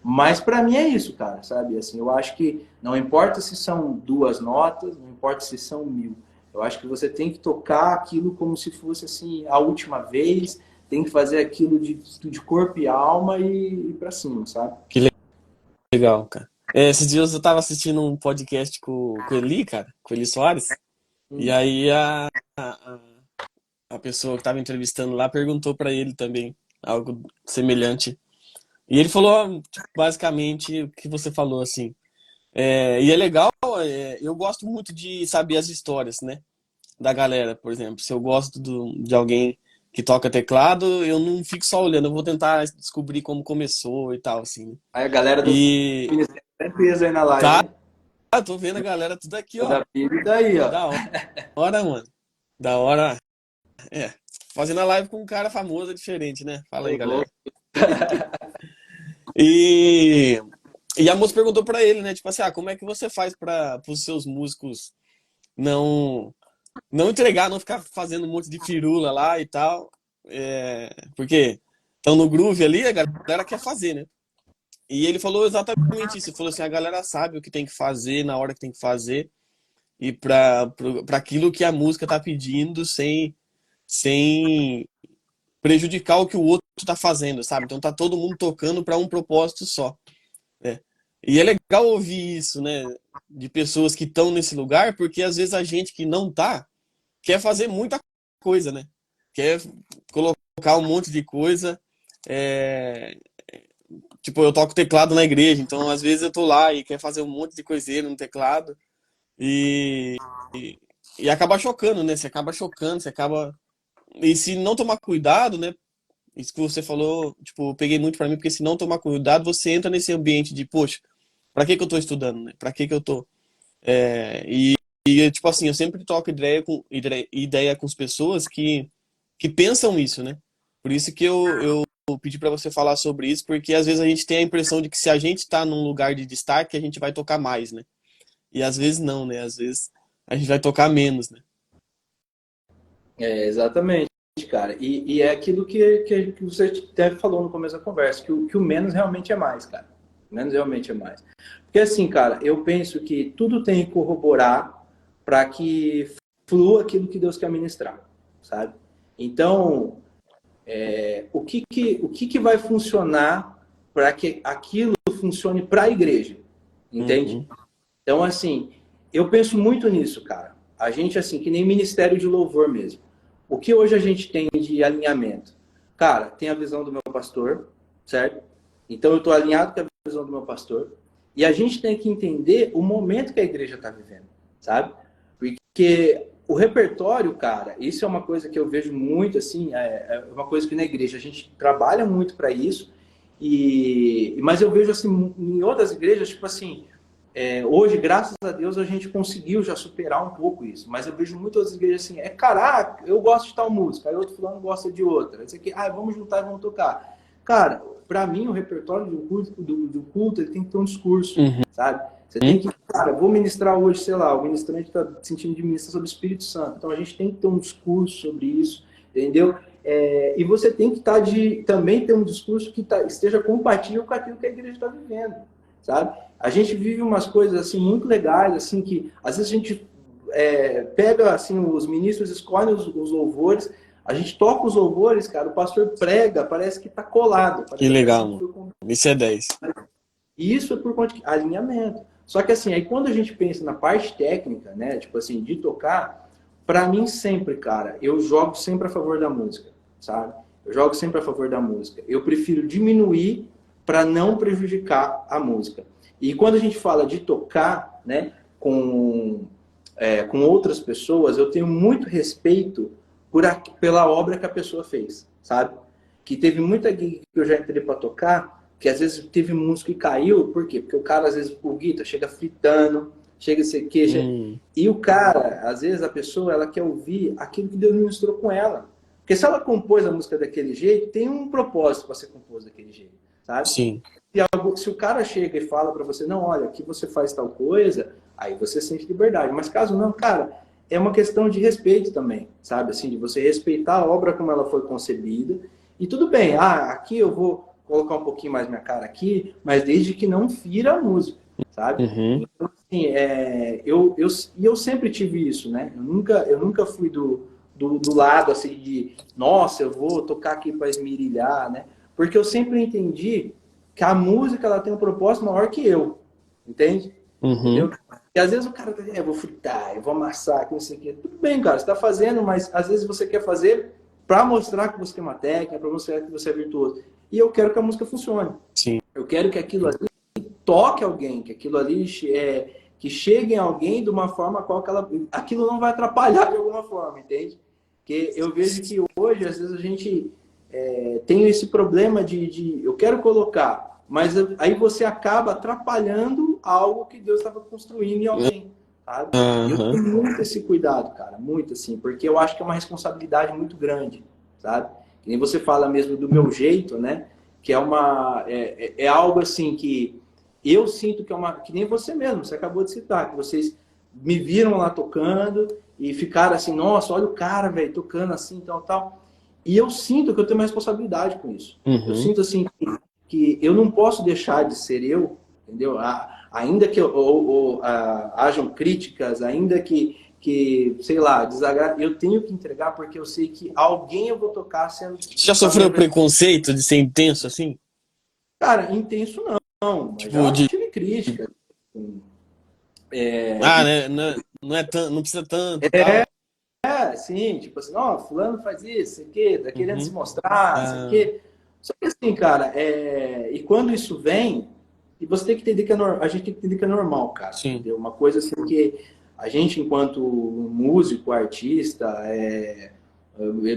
Mas para mim é isso, cara, sabe? Assim, eu acho que não importa se são 2 notas, não importa se são 1000. Eu acho que você tem que tocar aquilo como se fosse assim a última vez, tem que fazer aquilo de corpo e alma e para cima, sabe? Que legal, cara. Esses dias eu tava assistindo um podcast com o Eli, cara, com o Eli Soares, e aí a pessoa que tava entrevistando lá perguntou pra ele também algo semelhante. E ele falou, tipo, basicamente o que você falou, assim. E é legal, eu gosto muito de saber as histórias, né? Da galera, por exemplo. Se eu gosto de alguém que toca teclado, eu não fico só olhando, eu vou tentar descobrir como começou e tal, assim. Aí a galera do E Ministério tem peso aí na live, tá, hein? tô vendo a galera tudo aqui, ó. Da Piri tá aí, ó. Da hora, mano. Da hora. É, fazendo a live com um cara famoso é diferente, né? Fala aí, Ô, louco. galera. E, e a moça perguntou pra ele, né? Tipo assim, como é que você faz para os seus músicos não não entregar, não ficar fazendo um monte de firula lá e tal? Porque estão no groove ali, a galera quer fazer, né? E ele falou exatamente isso. Ele falou assim, a galera sabe o que tem que fazer na hora que tem que fazer e para aquilo que a música tá pedindo sem prejudicar o que o outro tá fazendo, sabe? Então tá todo mundo tocando para um propósito só, né? E é legal ouvir isso, né? De pessoas que estão nesse lugar, porque às vezes a gente que não tá quer fazer muita coisa, né? Quer colocar um monte de coisa. é, Tipo, eu toco teclado na igreja, então às vezes eu tô lá e quer fazer um monte de coiseira no teclado e, e acaba chocando, né? Você acaba chocando, você acaba. E se não tomar cuidado, né? Isso que você falou, tipo, eu peguei muito pra mim, porque se não tomar cuidado, você entra nesse ambiente de, poxa, pra que que eu tô estudando, né? Pra que que eu tô. Tipo assim, eu sempre troco ideia com as pessoas que pensam isso, né? Por isso que eu pedi pra você falar sobre isso, porque às vezes a gente tem a impressão de que se a gente tá num lugar de destaque, a gente vai tocar mais, né? E às vezes não, né? Às vezes a gente vai tocar menos, né? Exatamente, cara. E é aquilo que você até falou no começo da conversa, que o menos realmente é mais, cara. O menos realmente é mais. Porque assim, cara, eu penso que tudo tem que corroborar para que flua aquilo que Deus quer ministrar, sabe? Então, o que vai funcionar para que aquilo funcione para a igreja, entende? Uhum, Então, assim, eu penso muito nisso, cara. A gente, assim, que nem ministério de louvor mesmo. O que hoje a gente tem de alinhamento? Cara, tem a visão do meu pastor, certo? Então, eu estou alinhado com a visão do meu pastor. E a gente tem que entender o momento que a igreja está vivendo, sabe? Porque o repertório, cara, isso é uma coisa que eu vejo muito, assim, é uma coisa que na igreja a gente trabalha muito para isso. Mas eu vejo, assim, em outras igrejas, tipo assim, hoje, graças a Deus, a gente conseguiu já superar um pouco isso. Mas eu vejo muitas igrejas assim, caraca, eu gosto de tal música, aí outro fulano gosta de outra. Isso aqui, vamos juntar e vamos tocar. Cara, para mim, o repertório do culto ele tem que ter um discurso, uhum, sabe? Você tem que, cara, vou ministrar hoje, sei lá, o ministrante está sentindo de ministrar sobre o Espírito Santo. Então a gente tem que ter um discurso sobre isso, entendeu? E você tem que também ter um discurso que esteja compatível com aquilo que a igreja está vivendo, sabe? A gente vive umas coisas assim muito legais, assim que às vezes a gente pega assim os ministros escolhem os louvores, a gente toca os louvores, cara, o pastor prega, parece que está colado, que parece legal, assim que mano. foi. Isso é 10. E isso é por conta de alinhamento. Só que assim, aí quando a gente pensa na parte técnica, né, tipo assim, de tocar, pra mim sempre, cara, eu jogo sempre a favor da música, sabe? Eu jogo sempre a favor da música. Eu prefiro diminuir para não prejudicar a música. E quando a gente fala de tocar, né, com outras pessoas, eu tenho muito respeito pela obra que a pessoa fez, sabe? Que teve muita gig que eu já entrei para tocar, que às vezes teve música que caiu, por quê? Porque o cara, às vezes, o guitarra chega fritando, chega a ser queixa, e o cara, às vezes, a pessoa, ela quer ouvir aquilo que Deus ministrou com ela. Porque se ela compôs a música daquele jeito, tem um propósito para ser composto daquele jeito, sabe? Sim. Se o cara chega e fala para você, não, olha, aqui você faz tal coisa, aí você sente liberdade. Mas caso não, cara, é uma questão de respeito também, sabe? Assim, de você respeitar a obra como ela foi concebida. E tudo bem, aqui eu vou colocar um pouquinho mais minha cara aqui, mas desde que não fira a música, sabe? Então, assim, eu sempre tive isso, né? Eu nunca fui do lado, assim, de, nossa, eu vou tocar aqui para esmirilhar, né? Porque eu sempre entendi que a música, ela tem um propósito maior que eu, entende? Entendeu? E às vezes o cara tá dizendo, eu vou fritar, eu vou amassar, que não sei o quê. Tudo bem, cara, você tá fazendo, mas às vezes você quer fazer para mostrar que você tem uma técnica, para mostrar que você é virtuoso. E eu quero que a música funcione. Sim. Eu quero que aquilo ali toque alguém, que aquilo ali que chegue em alguém de uma forma qual aquilo não vai atrapalhar de alguma forma, entende? Porque eu vejo que hoje, às vezes, a gente tem esse problema de eu quero colocar, mas aí você acaba atrapalhando algo que Deus estava construindo em alguém, sabe? Eu tenho muito esse cuidado, cara, muito assim, porque eu acho que é uma responsabilidade muito grande, sabe? Que nem você fala mesmo do meu jeito, né? Que é algo assim que eu sinto que nem você mesmo, você acabou de citar, que vocês me viram lá tocando e ficaram assim, nossa, olha o cara, velho, tocando assim, tal, tal. E eu sinto que eu tenho uma responsabilidade com isso. Eu sinto assim que eu não posso deixar de ser eu, entendeu? Ainda que hajam críticas, ainda que sei lá, desagrado, eu tenho que entregar porque eu sei que alguém eu vou tocar sendo... Você já sofreu preconceito de ser intenso assim? Cara, intenso não, mas Tipo, já tive crítica. né? Não é tanto, não precisa tanto, tal. Sim, tipo assim, ó, fulano faz isso, sei que, tá querendo se mostrar, sei que. Só que assim, cara, e quando isso vem, e você tem que entender que a gente tem que entender que é normal, cara. Sim. Entendeu? Uma coisa assim que a gente, enquanto músico, artista,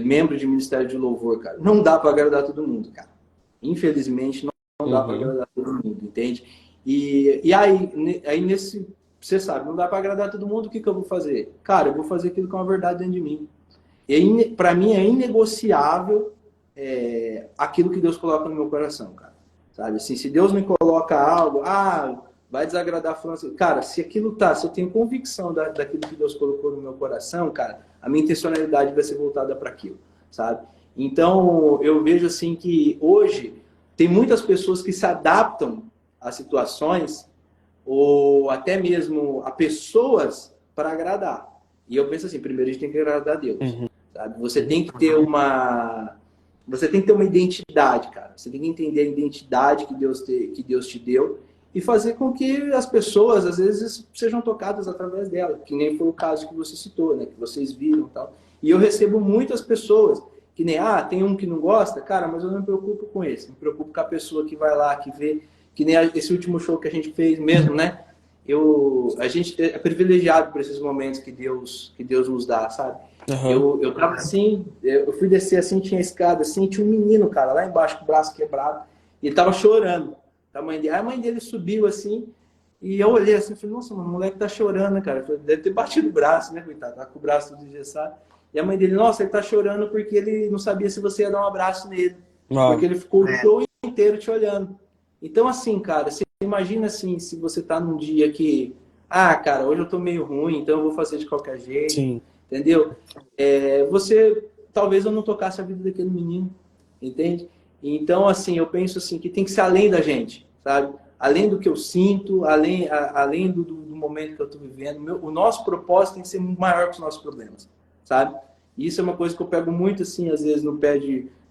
membro de Ministério de Louvor, cara, não dá para agradar todo mundo, cara. Infelizmente, não dá para agradar todo mundo, entende? E aí nesse você sabe, não dá para agradar todo mundo, o que eu vou fazer? Cara, eu vou fazer aquilo que é uma verdade dentro de mim. E para mim é inegociável aquilo que Deus coloca no meu coração, cara. Sabe? Assim, se Deus me coloca algo, vai desagradar a França. Cara, se eu tenho convicção daquilo que Deus colocou no meu coração, cara, a minha intencionalidade vai ser voltada para aquilo, sabe? Então, eu vejo assim que hoje tem muitas pessoas que se adaptam a situações ou até mesmo a pessoas para agradar. E eu penso assim, primeiro a gente tem que agradar a Deus, sabe? Você tem que ter uma identidade, cara. Você tem que entender a identidade que Deus te deu e fazer com que as pessoas, às vezes, sejam tocadas através dela, que nem foi o caso que você citou, né? Que vocês viram e tal. E eu recebo muitas pessoas que nem, tem um que não gosta, cara, mas eu não me preocupo com esse. Me preocupo com a pessoa que vai lá, que vê, que nem esse último show que a gente fez mesmo, né? A gente é privilegiado por esses momentos que Deus nos dá, sabe? Eu tava assim, eu fui descer assim, tinha escada assim, tinha um menino, cara, lá embaixo com o braço quebrado, e ele tava chorando. A mãe dele subiu assim, e eu olhei assim, falei, nossa, mano, o moleque tá chorando, cara. Falei, deve ter batido o braço, né, coitado? Tá com o braço todo engessado. E a mãe dele, nossa, ele tá chorando porque ele não sabia se você ia dar um abraço nele. Porque ele ficou o show inteiro te olhando. Então, assim, cara, você imagina assim, se você tá num dia que, cara, hoje eu tô meio ruim, então eu vou fazer de qualquer jeito. Sim. Entendeu? Talvez eu não tocasse a vida daquele menino, entende? Então, assim, eu penso assim, que tem que ser além da gente, sabe? Além do que eu sinto, além do momento que eu estou vivendo, o nosso propósito tem que ser maior que os nossos problemas, sabe? E isso é uma coisa que eu pego muito, assim, às vezes no pé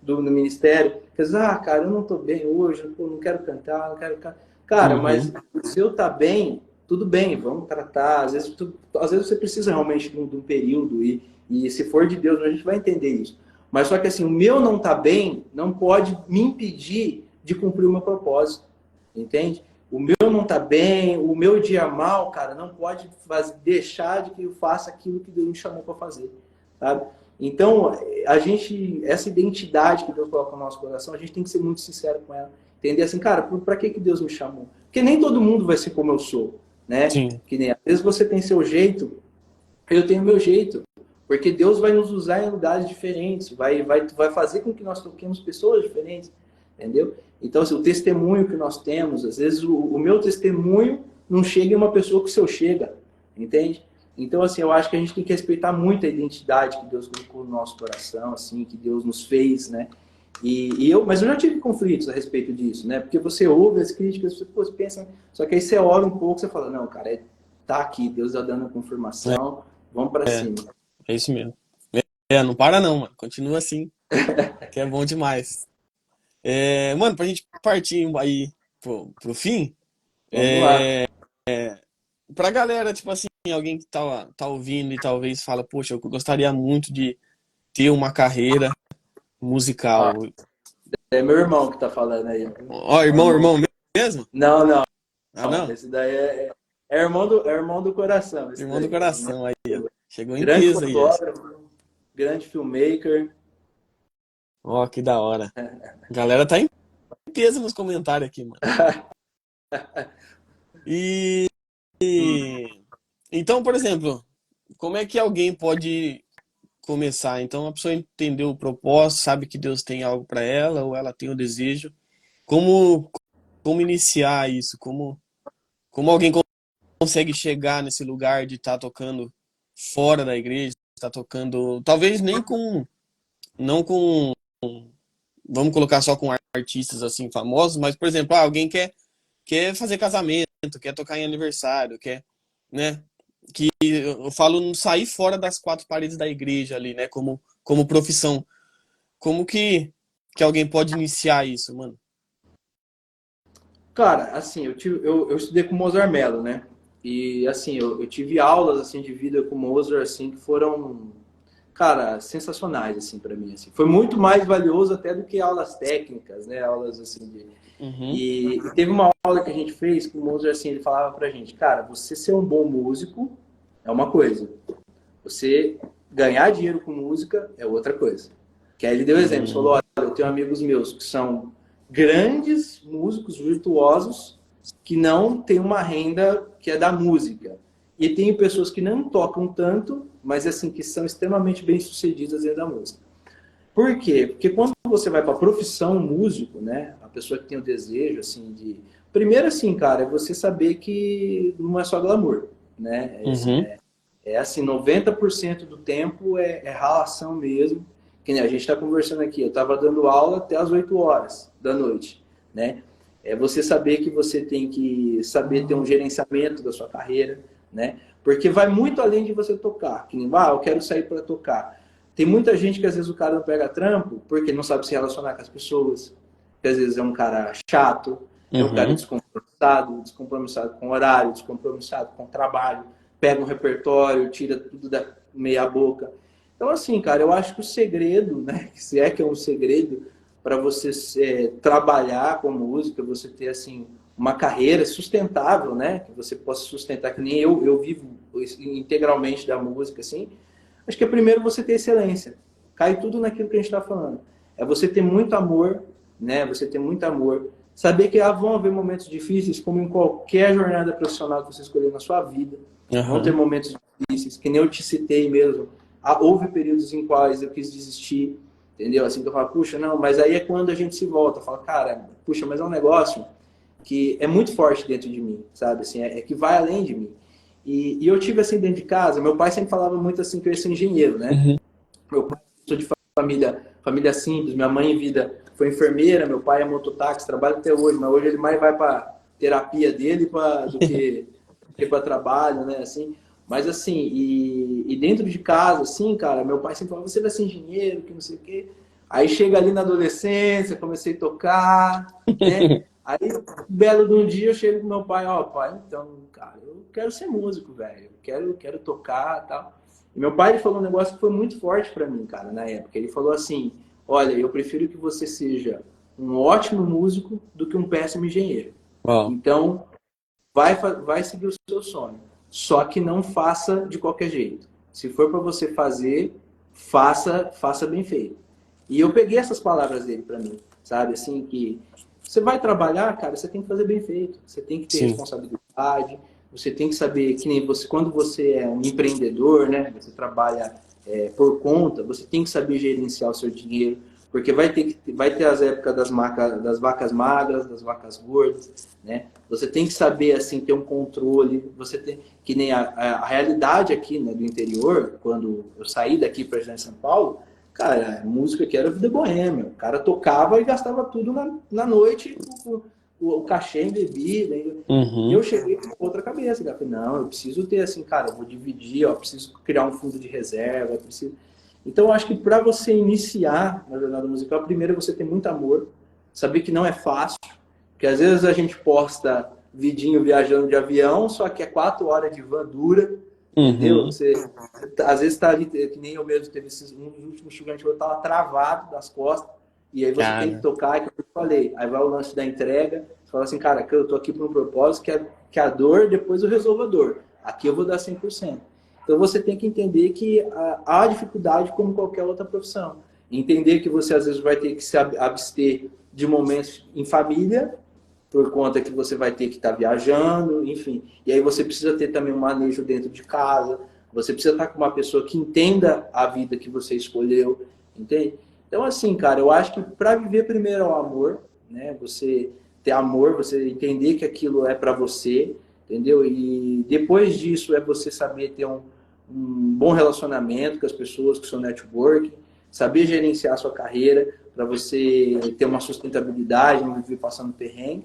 no ministério, que às vezes, cara, eu não estou bem hoje, eu não quero cantar, não quero cantar. Cara, mas se eu tá bem, tudo bem, vamos tratar. Às vezes você precisa realmente de um período e se for de Deus, a gente vai entender isso. Mas só que assim, o meu não tá bem não pode me impedir de cumprir o meu propósito, entende? O meu não tá bem, o meu dia mal, cara, não pode deixar de que eu faça aquilo que Deus me chamou para fazer, sabe? Então, essa identidade que Deus coloca no nosso coração, a gente tem que ser muito sincero com ela. Entender assim, cara, para que Deus me chamou? Porque nem todo mundo vai ser como eu sou, né? Sim. Que nem às vezes você tem seu jeito, eu tenho meu jeito. Porque Deus vai nos usar em lugares diferentes, vai fazer com que nós toquemos pessoas diferentes, entendeu? Então, assim, o testemunho que nós temos, às vezes o meu testemunho não chega em uma pessoa que o seu chega, entende? Então, assim, eu acho que a gente tem que respeitar muito a identidade que Deus colocou no nosso coração, assim, que Deus nos fez, né? Mas eu já tive conflitos a respeito disso, né? Porque você ouve as críticas, você pensa, só que aí você ora um pouco, você fala, não, cara, tá aqui, Deus está dando a confirmação, vamos para cima. É isso mesmo. Não para não, mano. Continua assim, que é bom demais. Mano, pra gente partir aí pro fim, Vamos lá. pra galera, tipo assim, alguém que tá ouvindo e talvez fala, poxa, eu gostaria muito de ter uma carreira Ó, musical. é meu irmão que tá falando aí. Ó, É o irmão mesmo? Não, não, Ah, não. não? Esse daí é irmão do coração. Esse Irmão do daí. coração aí, ó. Chegou em Grande peso aí essa. fotógrafo, grande filmmaker. Ó, que da hora. A galera tá em peso nos comentários aqui, mano. E, então, por exemplo, como é que alguém pode começar? Então, a pessoa entendeu o propósito, sabe que Deus tem algo para ela ou ela tem o desejo. Como iniciar isso? Como alguém consegue chegar nesse lugar de estar tocando fora da igreja, estar tocando, talvez nem não com, vamos colocar só com artistas assim famosos, mas por exemplo, alguém quer fazer casamento, quer tocar em aniversário, quer, né? Que eu falo sair fora das quatro paredes da igreja ali, né? Como profissão. Como que alguém pode iniciar isso, mano? Cara, assim, eu estudei com Mozart Mello, né? E assim, eu tive aulas assim de vida com Mozart assim que foram, cara, sensacionais assim para mim assim. Foi muito mais valioso até do que aulas técnicas, né? Aulas assim de Uhum, e teve uma aula que a gente fez com o Mozart assim, ele falava pra gente, cara, você ser um bom músico é uma coisa. Você ganhar dinheiro com música é outra coisa. Que aí ele deu exemplo, falou, uhum, olha, eu tenho amigos meus que são grandes músicos virtuosos que não têm uma renda que é da música. E tem pessoas que não tocam tanto, mas assim, que são extremamente bem-sucedidas dentro da música. Por quê? Porque quando você vai para a profissão músico, né, a pessoa que tem o desejo assim de primeiro assim, cara, é você saber que não é só glamour, né? uhum. É assim, 90% do tempo é ralação mesmo. Que nem a gente está conversando aqui, eu estava dando aula até as 8 horas da noite, né? É você saber que você tem que saber ter um gerenciamento da sua carreira, né? Porque vai muito além de você tocar. Que nem, eu quero sair para tocar. Tem muita gente que às vezes o cara não pega trampo porque não sabe se relacionar com as pessoas. Que às vezes é um cara chato, é um cara Uhum. descompromissado com o horário, descompromissado com o trabalho, pega um repertório, tira tudo da meia boca. Então, assim, cara, eu acho que o segredo, né, se é que é um segredo, para você trabalhar com música, você ter, assim, uma carreira sustentável, né, que você possa sustentar, que nem eu vivo integralmente da música, assim, acho que é primeiro você ter excelência. Cai tudo naquilo que a gente está falando. É você ter muito amor, né, você ter muito amor, saber que vão haver momentos difíceis, como em qualquer jornada profissional que você escolher na sua vida, vão ter Aham. momentos difíceis, que nem eu te citei mesmo, houve períodos em quais eu quis desistir, entendeu? Assim que eu falo, puxa, não, mas aí é quando a gente se volta. Eu falo, cara, puxa, mas é um negócio que é muito forte dentro de mim, sabe? Assim, é que vai além de mim. E eu tive assim dentro de casa, meu pai sempre falava muito assim que eu ia ser engenheiro, né? Uhum. Meu pai sou de família simples, minha mãe em vida foi enfermeira, meu pai é mototáxi, trabalha até hoje, mas hoje ele mais vai para terapia dele do que para trabalho, né? Assim, mas assim, e dentro de casa, assim, cara, meu pai sempre falava, você vai ser engenheiro, que não sei o quê. Aí chega ali na adolescência, comecei a tocar, né? Aí, belo de um dia, eu chego pro meu pai, ó, pai, então, cara, eu quero ser músico, velho. Eu quero tocar e tal. E meu pai, ele falou um negócio que foi muito forte pra mim, cara, na época. Ele falou assim, olha, eu prefiro que você seja um ótimo músico do que um péssimo engenheiro. Ó, Então, vai seguir o seu sonho. Só que não faça de qualquer jeito. Se for para você fazer, faça bem feito. E eu peguei essas palavras dele para mim, sabe? Assim, que você vai trabalhar, cara, você tem que fazer bem feito. Você tem que ter sim. responsabilidade, você tem que saber que nem você, quando você é um empreendedor, né? Você trabalha por conta, você tem que saber gerenciar o seu dinheiro, porque vai ter as épocas das vacas magras, das vacas gordas, né? Você tem que saber assim ter um controle. Você tem que nem a realidade aqui, né, do interior. Quando eu saí daqui para São Paulo, cara, a música aqui era vida boêmia. O cara tocava e gastava tudo na noite, o cachê em bebida. E eu Uhum. cheguei com outra cabeça, cara. Falei, não, eu preciso ter assim, cara, eu vou dividir, ó, preciso criar um fundo de reserva, preciso. Então, eu acho que para você iniciar na jornada musical, primeiro você tem muito amor, saber que não é fácil, porque às vezes a gente posta vidinho viajando de avião, só que é 4 horas de van dura, entendeu? Uhum. Você às vezes está ali, que nem eu mesmo, teve um dos últimos shows que a gente estava travado das costas, e aí você tem que Cara, tocar, é que eu falei, aí vai o lance da entrega, você fala assim, cara, eu tô aqui por um propósito, que a dor, depois eu resolvo a dor. Aqui eu vou dar 100%. Então você tem que entender que há dificuldade como qualquer outra profissão. Entender que você às vezes vai ter que se abster de momentos em família, por conta que você vai ter que estar viajando, enfim. E aí você precisa ter também um manejo dentro de casa, você precisa estar com uma pessoa que entenda a vida que você escolheu, entende? Então, assim, cara, eu acho que para viver primeiro é o amor, né? Você ter amor, você entender que aquilo é para você, entendeu? E depois disso é você saber ter um bom relacionamento com as pessoas, com o seu network, saber gerenciar a sua carreira para você ter uma sustentabilidade, não viver passando perrengue.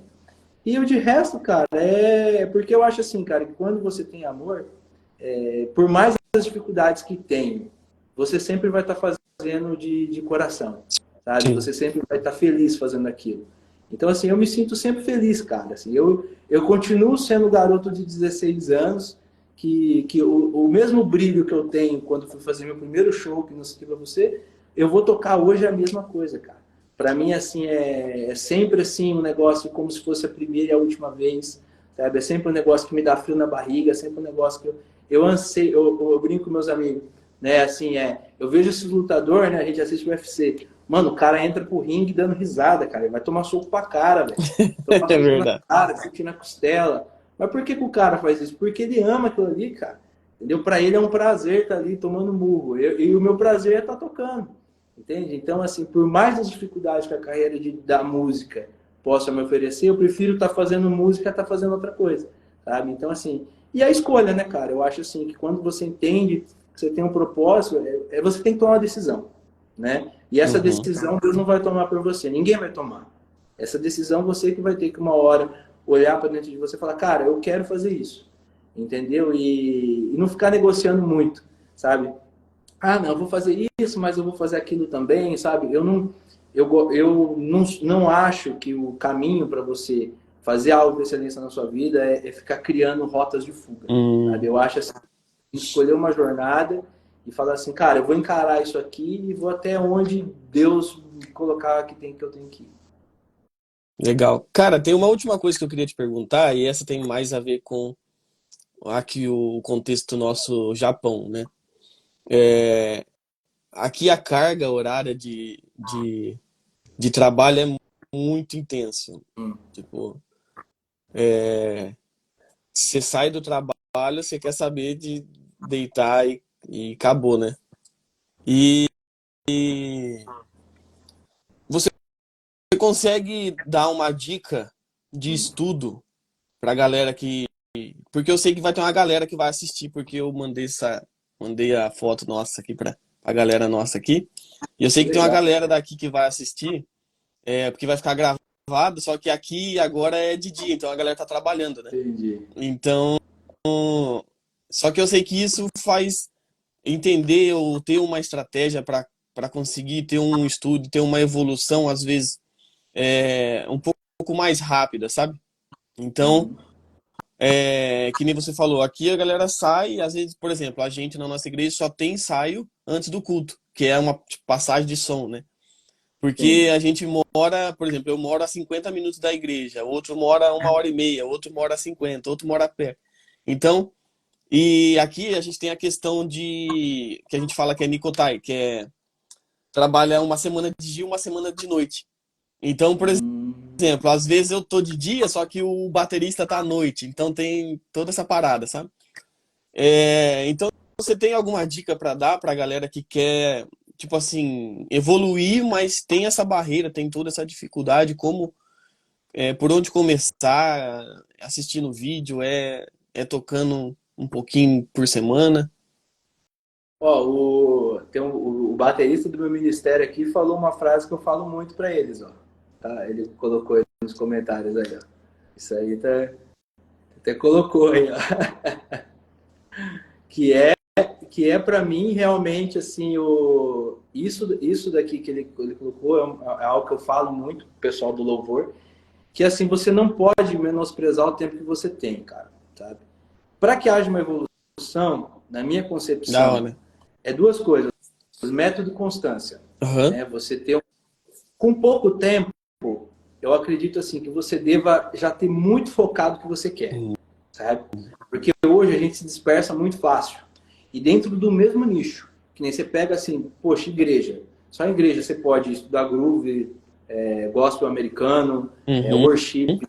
E o de resto, cara, é porque eu acho assim, cara, que quando você tem amor, por mais as dificuldades que tem, você sempre vai estar fazendo de coração, sabe? sim. Você sempre vai estar feliz fazendo aquilo. Então, assim, eu me sinto sempre feliz, cara. Assim, eu continuo sendo garoto de 16 anos, que o mesmo brilho que eu tenho quando fui fazer meu primeiro show, que não sei pra você, eu vou tocar hoje a mesma coisa, cara. Para mim, assim, é sempre assim um negócio como se fosse a primeira e a última vez, sabe? É sempre um negócio que me dá frio na barriga, é sempre um negócio que eu anseio, eu brinco com meus amigos, né? Assim, eu vejo esses lutadores, né? A gente assiste o UFC. Mano, o cara entra pro ringue dando risada, cara. Ele vai tomar soco pra cara, velho. Tomar É soco na verdade. cara, chute na costela. Mas por que o cara faz isso? Porque ele ama aquilo ali, cara. Entendeu? Pra ele é um prazer estar ali tomando murro. E o meu prazer é estar tocando. Entende? Então, assim, por mais as dificuldades que a carreira da música possa me oferecer, eu prefiro estar fazendo música a estar fazendo outra coisa, sabe? Então, assim, e a escolha, né, cara? Eu acho, assim, que quando você entende que você tem um propósito, você tem que tomar uma decisão, né? E essa Uhum. decisão Deus não vai tomar por você, ninguém vai tomar. Essa decisão você que vai ter que uma hora olhar para dentro de você e falar, cara, eu quero fazer isso, entendeu? E não ficar negociando muito, sabe? Ah, não, eu vou fazer isso, mas eu vou fazer aquilo também, sabe? Eu não acho que o caminho para você fazer algo de excelência na sua vida é ficar criando rotas de fuga, sabe? Hum, Eu acho assim, escolher uma jornada e falar assim, cara, eu vou encarar isso aqui e vou até onde Deus me colocar que eu tenho que ir. legal. Cara, tem uma última coisa que eu queria te perguntar, e essa tem mais a ver com aqui o contexto nosso Japão, né? É, aqui a carga horária de trabalho é muito intenso. Hum. Tipo, você sai do trabalho, você quer saber de deitar e acabou, né? E você consegue dar uma dica de estudo pra galera que. Porque eu sei que vai ter uma galera que vai assistir, porque eu mandei a foto nossa aqui pra galera nossa aqui. E eu sei que tem uma Legal, galera daqui que vai assistir, porque vai ficar gravado, só que aqui agora é de dia, então a galera tá trabalhando, né? entendi. Então, só que eu sei que isso faz entender ou ter uma estratégia para conseguir ter um estudo, ter uma evolução, às vezes, um pouco pouco mais rápida, sabe? Então, que nem você falou, aqui a galera sai, às vezes, por exemplo, a gente na nossa igreja só tem ensaio antes do culto, que é uma tipo, passagem de som, né? Porque Sim. a gente mora, por exemplo, eu moro a 50 minutos da igreja, outro mora a 1 hora e meia, outro mora a 50, outro mora a pé. Então, e aqui a gente tem a questão de, que a gente fala que é Nicotai, que é, trabalha uma semana de dia, uma semana de noite. Então, por Hum. exemplo, às vezes eu tô de dia, só que o baterista tá à noite, então tem toda essa parada, sabe? Então, você tem alguma dica para dar para a galera que quer, tipo assim, evoluir, mas tem essa barreira, tem toda essa dificuldade, como, por onde começar, assistindo vídeo, tocando um pouquinho por semana? Ó, o baterista do meu ministério aqui falou uma frase que eu falo muito para eles, ó. Tá? Ele colocou aí nos comentários aí, ó. Isso aí tá, até colocou aí, ó. Que é que é para mim realmente assim isso daqui que ele colocou é algo que eu falo muito pro pessoal do louvor, que assim você não pode menosprezar o tempo que você tem, cara, sabe? Para que haja uma evolução, na minha Da concepção, hora. é duas coisas: método e constância, Aham. né? Você ter com pouco tempo, eu acredito assim que você deva já ter muito focado o que você quer, Uhum. sabe? Porque hoje a gente se dispersa muito fácil. E dentro do mesmo nicho, que nem você pega assim, poxa, igreja. Só em igreja você pode estudar groove, gospel americano, Uhum. worship,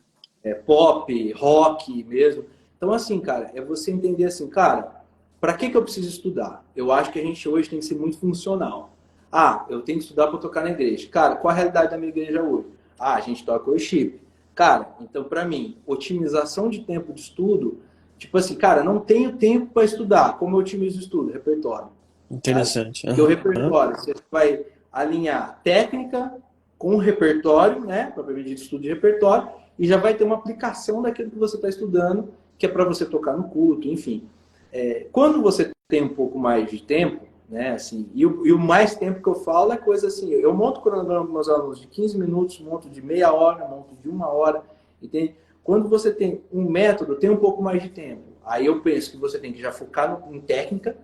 pop, rock mesmo. Então, assim, cara, é você entender assim, cara, para que eu preciso estudar? Eu acho que a gente hoje tem que ser muito funcional. Ah, eu tenho que estudar para tocar na igreja. Cara, qual a realidade da minha igreja hoje? Ah, a gente toca worship. Cara, então para mim, otimização de tempo de estudo, tipo assim, cara, não tenho tempo para estudar. Como eu otimizo o estudo? Repertório, sabe? Interessante. Porque o Aham. repertório, você vai alinhar técnica com repertório, né? Propriamente de estudo de repertório, e já vai ter uma aplicação daquilo que você está estudando, que é para você tocar no culto, enfim. Quando você tem um pouco mais de tempo, né, assim, e o mais tempo que eu falo é coisa assim, eu monto o cronograma para meus alunos de 15 minutos, monto de meia hora, monto de 1 hora, entende? Quando você tem um método, tem um pouco mais de tempo. Aí eu penso que você tem que já focar em técnica,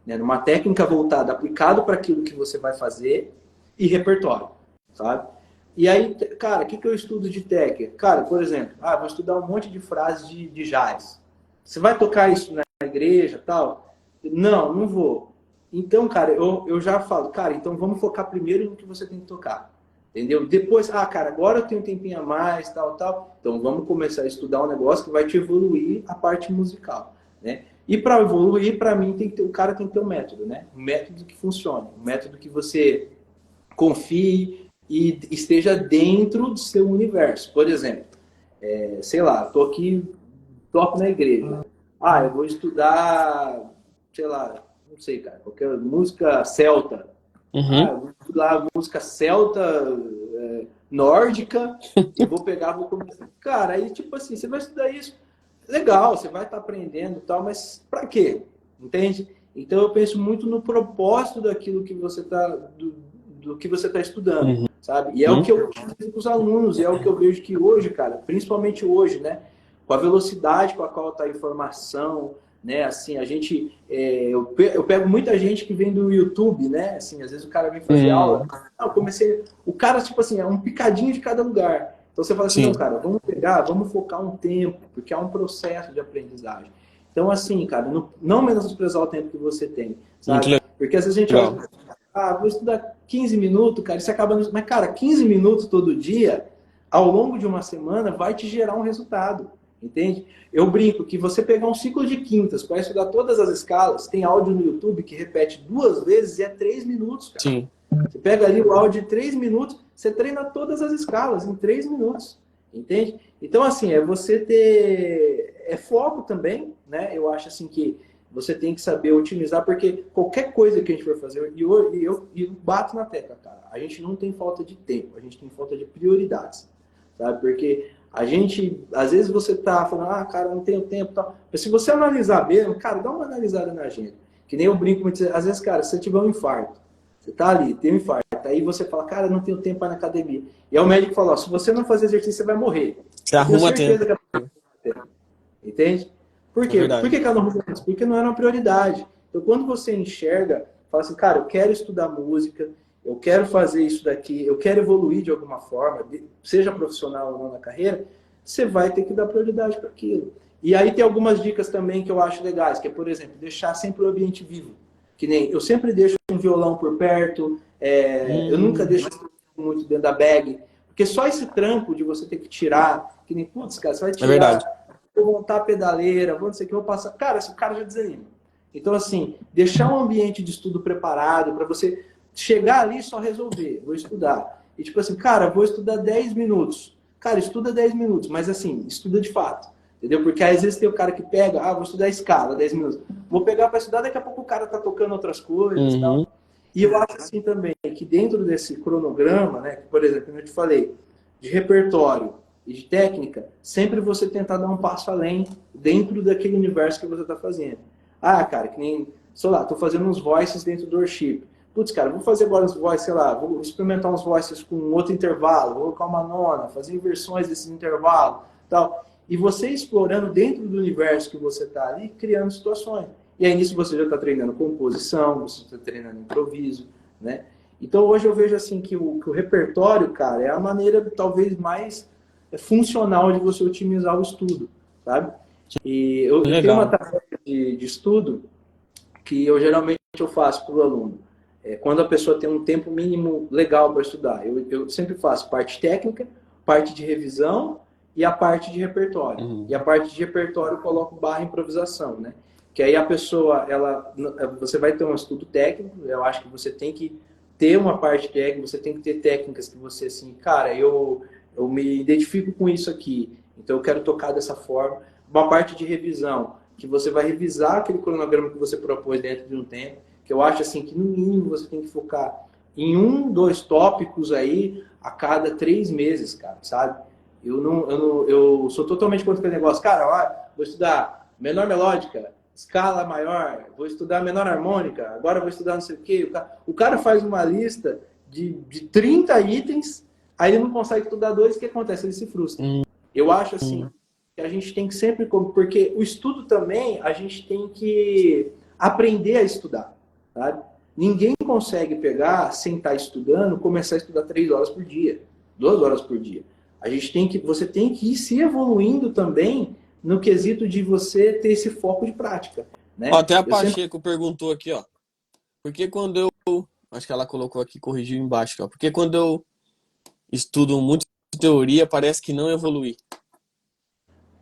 né, numa técnica voltada, aplicado para aquilo que você vai fazer, e repertório, sabe? E aí, cara, o que eu estudo de técnica? Cara, por exemplo, vou estudar um monte de frases de jazz. Você vai tocar isso na igreja tal? Não, não vou. Então, cara, eu já falo, cara, então vamos focar primeiro no que você tem que tocar. Entendeu? Depois, cara, agora eu tenho um tempinho a mais, tal, tal. Então vamos começar a estudar um negócio que vai te evoluir a parte musical, né? E para evoluir, para mim, o cara tem que ter um método, né? Um método que funcione, um método que você confie e esteja dentro do seu universo. Por exemplo, sei lá, tô aqui, toco na igreja. Eu vou estudar, sei lá, não sei, cara, qualquer música celta. Uhum. Eu vou estudar música celta, nórdica, e vou começar. Cara, aí tipo assim, você vai estudar isso, legal, você vai estar aprendendo e tal, mas para quê? Entende? Então eu penso muito no propósito daquilo que você está do que você está estudando, Uhum. sabe? E é o que eu digo com os alunos, e é o que eu vejo que hoje, cara, principalmente hoje, né? Com a velocidade com a qual está a informação, né? Assim, a gente, eu pego muita gente que vem do YouTube, né? Assim, às vezes o cara vem fazer aula, Uhum. eu comecei, o cara tipo assim é um picadinho de cada lugar. Então você fala assim, não, Sim. cara, vamos pegar, vamos focar um tempo, porque é um processo de aprendizagem. Então assim, cara, não menosprezar o tempo que você tem, Muito sabe? Porque às vezes a gente legal. olha, vou estudar 15 minutos, cara, isso acaba, mas cara, 15 minutos todo dia, ao longo de uma semana, vai te gerar um resultado. Entende? Eu brinco que você pegar um ciclo de quintas para estudar todas as escalas, tem áudio no YouTube que repete 2 vezes e é 3 minutos, cara. Sim. Você pega ali o áudio de 3 minutos, você treina todas as escalas em 3 minutos. Entende? Então, assim, é você ter. É foco também, né? Eu acho assim que você tem que saber otimizar, porque qualquer coisa que a gente for fazer, e eu bato na tecla, cara, a gente não tem falta de tempo, a gente tem falta de prioridades, sabe? Porque a gente, às vezes você tá falando, cara, não tenho tempo, tal. Mas se você analisar bem, cara, dá uma analisada na agenda. Que nem eu brinco muito, às vezes, cara, se você tiver um infarto, Você tá ali, tem um infarto. Aí você fala, cara, não tenho tempo para ir na academia. E aí o médico fala, ó, se você não fazer exercício, você vai morrer. Você Eu tenho arruma tempo. certeza que a pessoa vai ter. Entende? Por É quê? Por verdade. que ela não arruma isso? Porque não era uma prioridade. Então, quando você enxerga, fala assim, cara, eu quero estudar música, eu quero fazer isso daqui, eu quero evoluir de alguma forma, seja profissional ou não na carreira, você vai ter que dar prioridade para aquilo. E aí tem algumas dicas também que eu acho legais, que é, por exemplo, deixar sempre o ambiente vivo. Que nem eu sempre deixo um violão por perto, eu nunca Hum, deixo muito dentro da bag, porque só esse trampo de você ter que tirar, que nem, putz, cara, você vai é verdade. tirar, vou montar a pedaleira, vou não sei o que, vou passar. Cara, esse cara já desanima. Então, assim, deixar um ambiente de estudo preparado para você chegar ali e só resolver, vou estudar. E tipo assim, cara, vou estudar 10 minutos. Cara, estuda 10 minutos, mas assim, estuda de fato. Entendeu? Porque às vezes tem o cara que pega, vou estudar escala, 10 minutos. Vou pegar para estudar, daqui a pouco o cara tá tocando outras coisas e Uhum. tal. E eu acho assim também que dentro desse cronograma, né, que, por exemplo, como eu te falei, de repertório e de técnica, sempre você tentar dar um passo além dentro daquele universo que você está fazendo. Ah, cara, que nem, sei lá, tô fazendo uns voices dentro do worship. Putz, cara, vou fazer agora uns voices, sei lá, vou experimentar uns voices com outro intervalo, vou colocar uma nona, fazer inversões desses intervalos, tal. E você explorando dentro do universo que você está ali, criando situações. E aí nisso você já está treinando composição, você está treinando improviso, né? Então hoje eu vejo assim que o repertório, cara, é a maneira talvez mais funcional de você otimizar o estudo, sabe? E eu tenho uma Legal. tarefa de estudo que eu geralmente eu faço para o aluno. Quando a pessoa tem um tempo mínimo legal para estudar, eu sempre faço parte técnica, parte de revisão e a parte de repertório. E a Uhum. parte de repertório eu coloco barra improvisação, né? Que aí a pessoa, você vai ter um estudo técnico, eu acho que você tem que ter uma parte técnica, você tem que ter técnicas que você, assim, cara, eu me identifico com isso aqui, então eu quero tocar dessa forma. Uma parte de revisão, que você vai revisar aquele cronograma que você propôs dentro de um tempo, que eu acho assim que no mínimo você tem que focar em um, dois tópicos aí a cada 3 meses, cara, sabe? Eu sou totalmente contra aquele negócio, cara, ó, vou estudar menor melódica, escala maior, vou estudar menor harmônica, agora vou estudar não sei o quê. O cara faz uma lista de 30 itens, aí ele não consegue estudar dois, o que acontece? Ele se frustra. Hum, Eu acho assim hum. que a gente tem que sempre, porque o estudo também, a gente tem que aprender a estudar, sabe? Ninguém consegue pegar, sentar estudando, começar a estudar 3 horas por dia, 2 horas por dia. Você tem que ir se evoluindo também no quesito de você ter esse foco de prática, Ó, né? até a Eu sempre, Pacheco perguntou aqui, ó. Porque quando eu. Acho que ela colocou aqui, corrigiu embaixo, ó. Porque quando eu estudo muito teoria, parece que não evolui.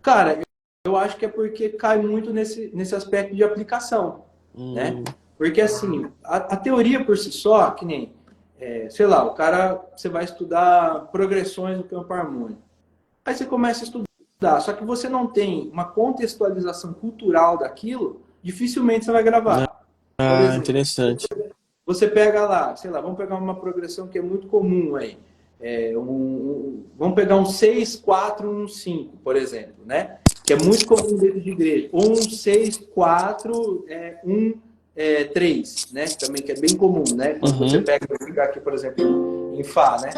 cara, eu acho que é porque cai muito nesse aspecto de aplicação, né? Hum, Porque assim, a teoria por si só, que nem, sei lá, você vai estudar progressões no campo harmônico. Aí você começa a estudar, só que você não tem uma contextualização cultural daquilo, dificilmente você vai gravar. Por exemplo, interessante. você pega lá, sei lá, vamos pegar uma progressão que é muito comum aí. Vamos pegar um 6 4 1 5 por exemplo, né? Que é muito comum dentro de igreja. Ou um 6 4 1, 3, né? Também que é bem comum, né? Quando você Uhum. pega, vou pegar aqui, por exemplo, em Fá, né?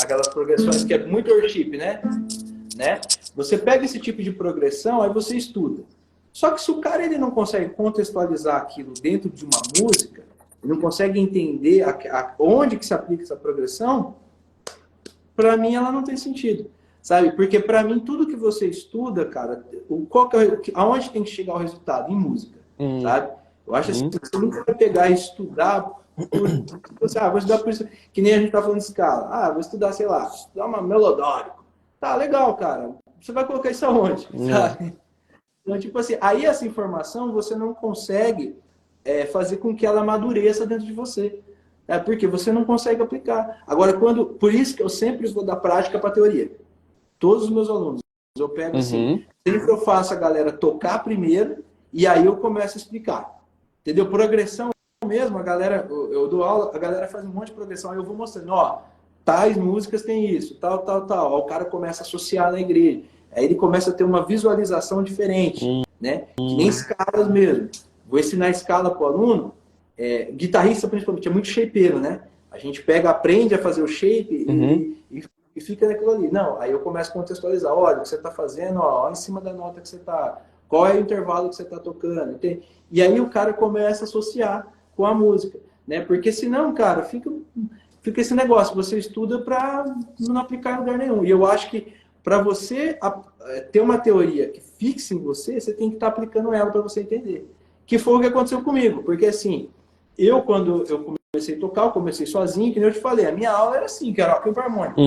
Aquelas progressões que é muito worship, né? Você pega esse tipo de progressão, aí você estuda. Só que se o cara ele não consegue contextualizar aquilo dentro de uma música, ele não consegue entender onde que se aplica essa progressão, para mim ela não tem sentido, sabe? Porque para mim tudo que você estuda, cara, aonde tem que chegar o resultado? Em música, Uhum. sabe? Eu acho assim, você nunca vai pegar e estudar vou estudar por isso, que nem a gente tá falando de escala. Vou estudar, sei lá, estudar uma melodórico. Tá, legal, cara. Você vai colocar isso aonde, É. sabe? Então, tipo assim, aí essa informação você não consegue fazer com que ela amadureça dentro de você. Porque você não consegue aplicar. Agora, por isso que eu sempre vou dar prática para teoria. Todos os meus alunos. Eu pego assim, Uhum. sempre eu faço a galera tocar primeiro e aí eu começo a explicar. Entendeu? Progressão mesmo, a galera, eu dou aula, a galera faz um monte de progressão, aí eu vou mostrando, ó, tais músicas tem isso, tal, tal, tal. Aí o cara começa a associar na igreja. Aí ele começa a ter uma visualização diferente, né? Que nem escalas mesmo. Vou ensinar escala para o aluno, guitarrista principalmente é muito shapeiro, né? A gente aprende a fazer o shape Uhum. e fica naquilo ali. Não, aí eu começo a contextualizar. Olha, o que você está fazendo, ó, em cima da nota que você está. Qual é o intervalo que você está tocando? E aí o cara começa a associar com a música, né? Porque senão, cara, fica esse negócio. Você estuda para não aplicar em lugar nenhum. E eu acho que para você ter uma teoria que fixe em você, você tem que estar aplicando ela para você entender. Que foi o que aconteceu comigo. Porque assim, quando eu comecei a tocar, eu comecei sozinho, que nem eu te falei, a minha aula era assim, que era campo harmônico,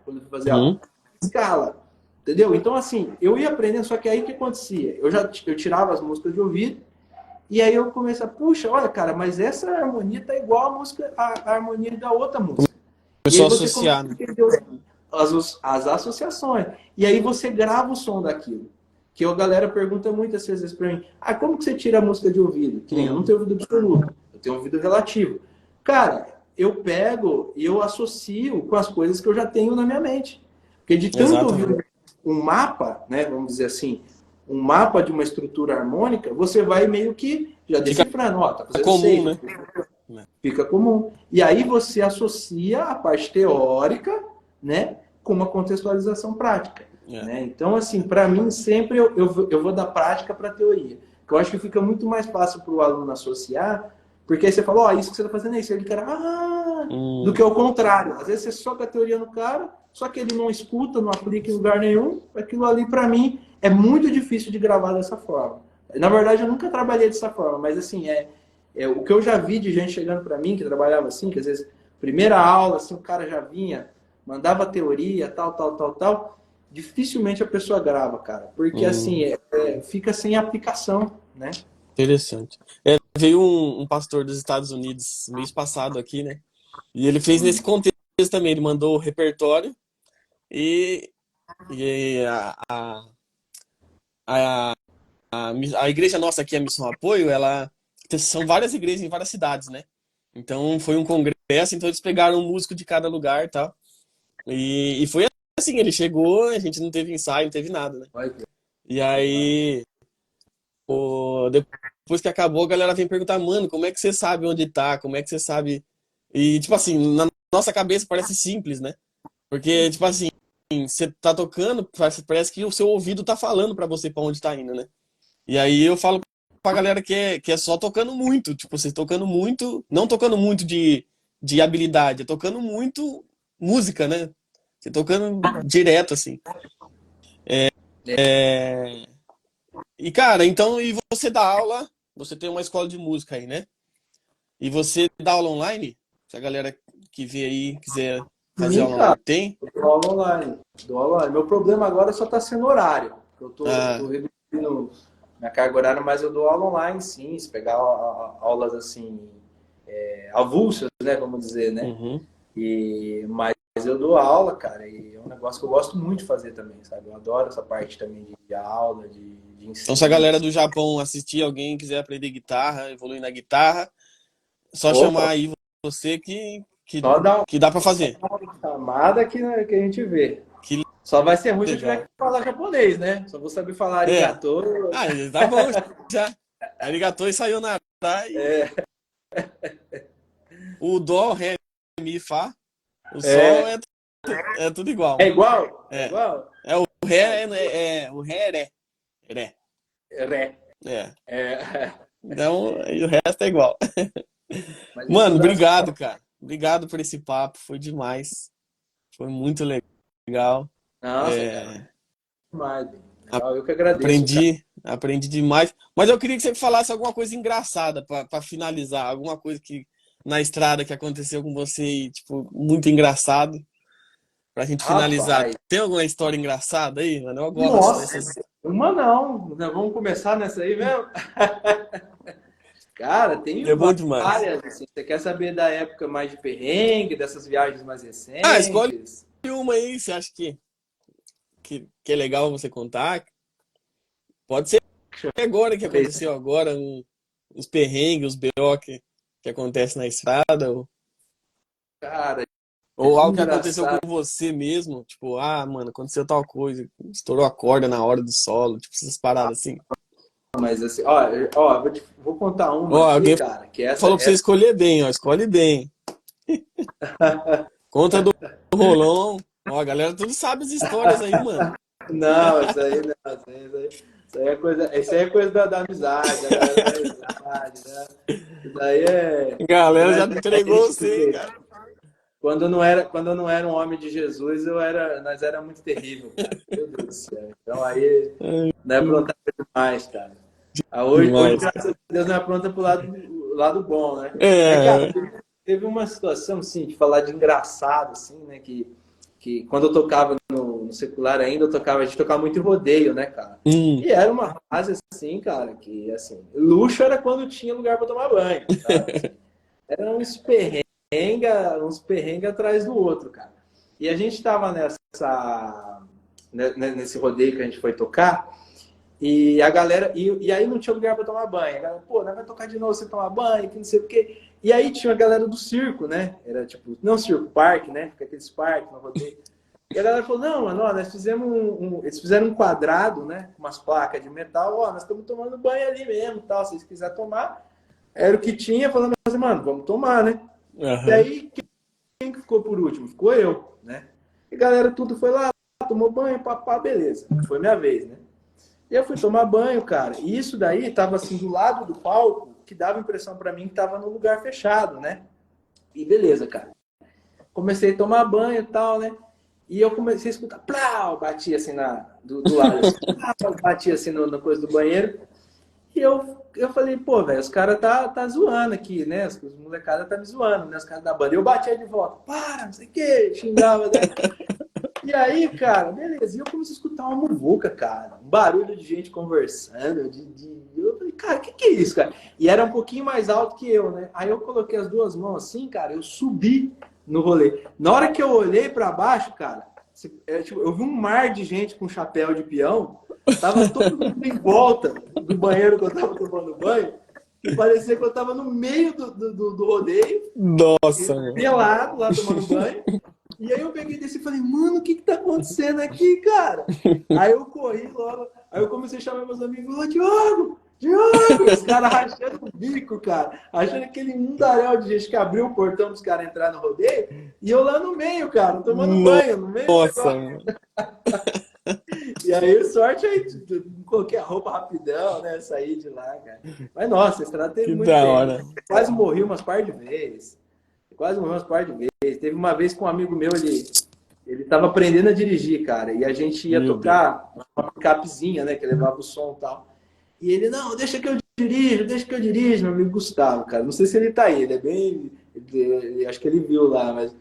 quando eu fazia aula. Uhum. Escala, entendeu? Então, assim, eu ia aprendendo, só que aí o que acontecia? Eu tirava as músicas de ouvido, e aí eu comecei a, puxa, olha, cara, mas essa harmonia tá igual a harmonia da outra música. E aí Começou a você começa associar, a né? entender as associações. E aí você grava o som daquilo. Que a galera pergunta muitas vezes para mim, como que você tira a música de ouvido? Que nem eu não tenho ouvido absoluto, eu tenho ouvido relativo. Cara, eu pego e eu associo com as coisas que eu já tenho na minha mente. Porque de tanto Exatamente. ouvir um mapa, né, vamos dizer assim, um mapa de uma estrutura harmônica, você vai meio que já Fica decifrando, ó, tá fazendo comum, seis, né? fica comum. E aí você associa a parte teórica, né, com uma contextualização prática. É. Né? Então, assim, para mim, sempre eu vou da prática para a teoria. Que eu acho que fica muito mais fácil para o aluno associar, porque aí você fala, ó, isso que você está fazendo é isso. Aí ele cara, do que Hum, ao contrário. Às vezes você soca a teoria no cara, só que ele não escuta, não aplica em lugar nenhum. Aquilo ali, para mim, é muito difícil de gravar dessa forma. Na verdade, eu nunca trabalhei dessa forma, mas assim, o que eu já vi de gente chegando para mim que trabalhava assim, que às vezes, primeira aula, assim, o cara já vinha, mandava teoria, tal, tal, tal, tal. Dificilmente a pessoa grava, cara, porque assim, hum, fica sem aplicação, né? interessante. Veio um pastor dos Estados Unidos mês passado aqui, né? E ele fez nesse contexto também. Ele mandou o repertório e, e a, a igreja nossa aqui, a Missão Apoio, ela são várias igrejas em várias cidades, né? Então foi um congresso, então eles pegaram um músico de cada lugar e tal. E foi assim, ele chegou, a gente não teve ensaio, não teve nada, né? E aí, depois que acabou, a galera vem perguntar, mano, como é que você sabe onde tá? Como é que você sabe? E, tipo assim, na nossa cabeça parece simples, né? Porque, tipo assim, você tá tocando, parece que o seu ouvido tá falando pra você pra onde tá indo, né? E aí eu falo pra galera que é só tocando muito, tipo, você tocando muito, não tocando muito de habilidade, é tocando muito música, né? Você tocando direto, assim. É... E, cara, então, e você dá aula, você tem uma escola de música aí, né? E você dá aula online? Se a galera que vê aí quiser fazer Mim, aula cara, online, tem? eu dou aula online. Dou aula online. Meu problema agora só está sendo horário. Eu tô Ah, reduzindo minha carga horária, mas eu dou aula online, sim. Se pegar aulas assim, avulsas, né? Vamos dizer, né? uhum. Mas eu dou aula, cara, e é um negócio que eu gosto muito de fazer também, sabe? Eu adoro essa parte também de aula, de Então, se a ensino. galera do Japão assistir, alguém quiser aprender guitarra, evoluir na guitarra, só chamar Opa, aí você que, só dá que dá pra fazer. uma chamada que a gente vê. Que Só vai ser ruim se eu tiver legal. que falar japonês, né? Só vou saber falar É. arigato. Ah, tá bom já. Arigatou e sayonara. E o dó, ré, mi, fá. O sol É, é tudo igual. é igual? É É. igual? O Ah, ré o ré é ré. Ré. ré. É. É, Então, aí o resto é igual. mas isso Mano, dá obrigado, cara. Obrigado por esse papo. Foi demais. Foi muito legal. Nossa, cara, É, demais. Legal, eu que agradeço, cara. aprendi demais. Mas eu queria que você falasse alguma coisa engraçada pra finalizar. Alguma coisa que na estrada que aconteceu com você e, tipo, muito engraçado. Pra gente finalizar. Rapaz, Tem alguma história engraçada aí, mano? Eu gosto nossa, dessas. uma não. Né, vamos começar nessa aí mesmo? Cara, tem É bom demais. várias. Assim. Você quer saber da época mais de perrengue, dessas viagens mais Ah, escolhe recentes? uma aí, você acha que é legal você contar? Pode ser agora que Fez, aconteceu agora, uns perrengues, os BO que acontece na estrada, cara, ou de algo que aconteceu com engraçado. você mesmo, tipo, ah, mano, aconteceu tal coisa, estourou a corda na hora do solo, tipo, essas paradas assim. mas assim, ó, vou contar Ó, uma aqui, alguém cara, que falou pra você escolher bem, ó. Escolhe bem. Conta do Rolão. Ó, a galera tudo sabe as histórias aí, mano. Não, isso aí não, isso aí é coisa da amizade, da galera da amizade, né? Isso aí é. A galera já Mas é entregou isso, você, hein, cara. quando eu não era um homem de Jesus, nós era muito terrível, cara. Meu Deus do céu. Então aí não é aprontava demais, cara. Hoje, Demais. graças a Deus, não é apronta pro lado bom, né? Mas, cara, É. teve uma situação, assim, de falar de engraçado, assim, né? Que quando eu tocava no secular ainda, a gente tocava muito em rodeio, né, cara? Hum. E era uma fase, assim, cara, que, assim, luxo era quando tinha lugar para tomar banho, sabe? Assim, era uns perrengue atrás do outro, cara. E a gente tava nesse rodeio que a gente foi tocar, e a galera, e aí não tinha lugar para tomar banho. A galera, pô, nós vai tocar de novo sem tomar banho, que não sei o quê. E aí tinha a galera do circo, né? Era tipo, não circo, parque, né? Fica aqueles parques no rodeio. E a galera falou, não, mano, ó, nós fizemos eles fizeram um quadrado, né? Com umas placas de metal, ó, nós estamos tomando banho ali mesmo, tal, se vocês quiserem tomar. Era o que tinha, falando assim, mano, vamos tomar, né? E Aham. aí, quem que ficou por último? Ficou eu, né? E a galera tudo foi lá, tomou banho, papá, beleza. Foi minha vez, né? E eu fui tomar banho, cara. E isso daí tava assim do lado do palco, que dava impressão para mim que tava no lugar fechado, né? E beleza, cara. Comecei a tomar banho e tal, né? E eu comecei a escutar, plau, batia assim do lado, assim, plau, batia assim no coisa do banheiro. E eu falei, pô, velho, os caras tá zoando aqui, né? Os molecadas tá me zoando, né? Os caras da banda. Eu batia de volta, para, não sei o quê, xingava, né? E aí, cara, beleza. E eu comecei a escutar uma muvuca, cara. Um barulho de gente conversando. Eu falei, cara, o que é isso, cara? E era um pouquinho mais alto que eu, né? Aí eu coloquei as duas mãos assim, cara, eu subi no rolê. Na hora que eu olhei pra baixo, cara, tipo, eu vi um mar de gente com chapéu de peão. Tava todo mundo em volta do banheiro que eu tava tomando banho. E parecia que eu tava no meio do rodeio, Nossa, mano. pelado lá tomando banho. E aí eu peguei desse e falei, mano, o que que tá acontecendo aqui, cara? Aí eu corri logo, aí eu comecei a chamar meus amigos, ô Diogo, Diogo! Os caras rachando o bico, cara, achando aquele mundaréu de gente que abriu o portão dos caras entrar no rodeio, e eu lá no meio, cara, tomando banho, no meio do Nossa, negócio. mano. E aí, sorte aí, coloquei a roupa rapidão, né, saí de lá, cara. Mas nossa, a estrada teve Que muito da tempo. hora. Quase morri umas par de vezes. Quase morri umas par de vezes. Teve uma vez que um amigo meu, ele tava aprendendo a dirigir, cara, e a gente ia Meu Deus. tocar uma picapezinha, né, que levava o som e tal. E ele, não, deixa que eu dirijo, meu amigo Gustavo, cara. Não sei se ele tá aí, ele é bem. Acho que ele viu lá, mas.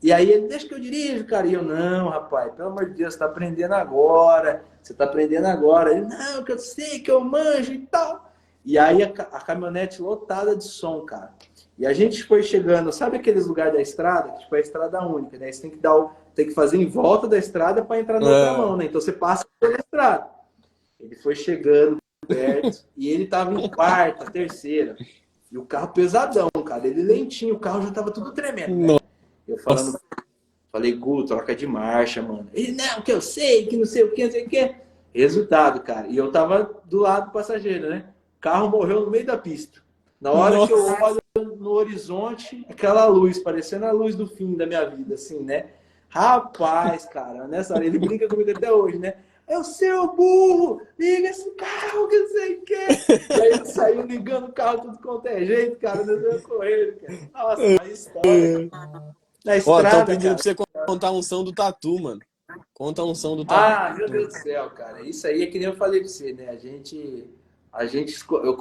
E aí ele, deixa que eu dirijo, cara. E eu, não, rapaz, pelo amor de Deus, você tá aprendendo agora. Você tá aprendendo agora. Ele, não, que eu sei, que eu manjo e tal. E aí a caminhonete lotada de som, cara. E a gente foi chegando, sabe aqueles lugares da estrada? Tipo, é a estrada única, né? Você tem que tem que fazer em volta da estrada para entrar na outra É. mão, né? Então você passa pela estrada. Ele foi chegando perto e ele tava em quarta, terceira. E o carro pesadão, cara. Ele lentinho, o carro já tava tudo tremendo, né? Eu falando, falei, Gu, troca de marcha, mano. Ele, não, que eu sei, que não sei o que, não sei o que. Resultado, cara. E eu tava do lado do passageiro, né? O carro morreu no meio da pista. Na hora que eu Nossa. olho no horizonte, aquela luz, parecendo a luz do fim da minha vida, assim, né? Rapaz, cara, nessa hora, ele brinca comigo até hoje, né? É o seu burro! Liga esse carro, que não sei o quê! E aí ele saiu ligando o carro tudo quanto é jeito, cara, nós vamos correndo, cara. Nossa, uma história, cara. Na Ó, estão estrada, pedindo cara. pra você contar um som do Tatu, mano. Conta um som do Ah, meu Tatu. Deus do céu, cara. Isso aí é que nem eu falei pra você, né?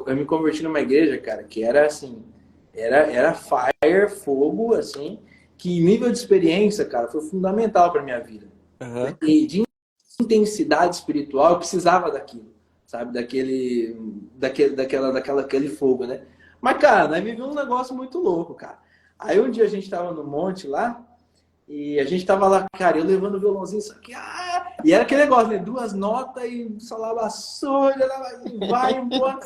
Eu me converti numa igreja, cara, que era assim, era fire, fogo, assim, que nível de experiência, cara, foi fundamental pra minha vida. Aham. Porque de intensidade espiritual, eu precisava daquilo, sabe? Daquele fogo, né? Mas, cara, nós vivemos um negócio muito louco, cara. Aí um dia a gente tava no monte lá, e a gente tava lá, cara, eu levando o violãozinho, só que. E era aquele negócio, né? Duas notas e salavaçolha, vai embora.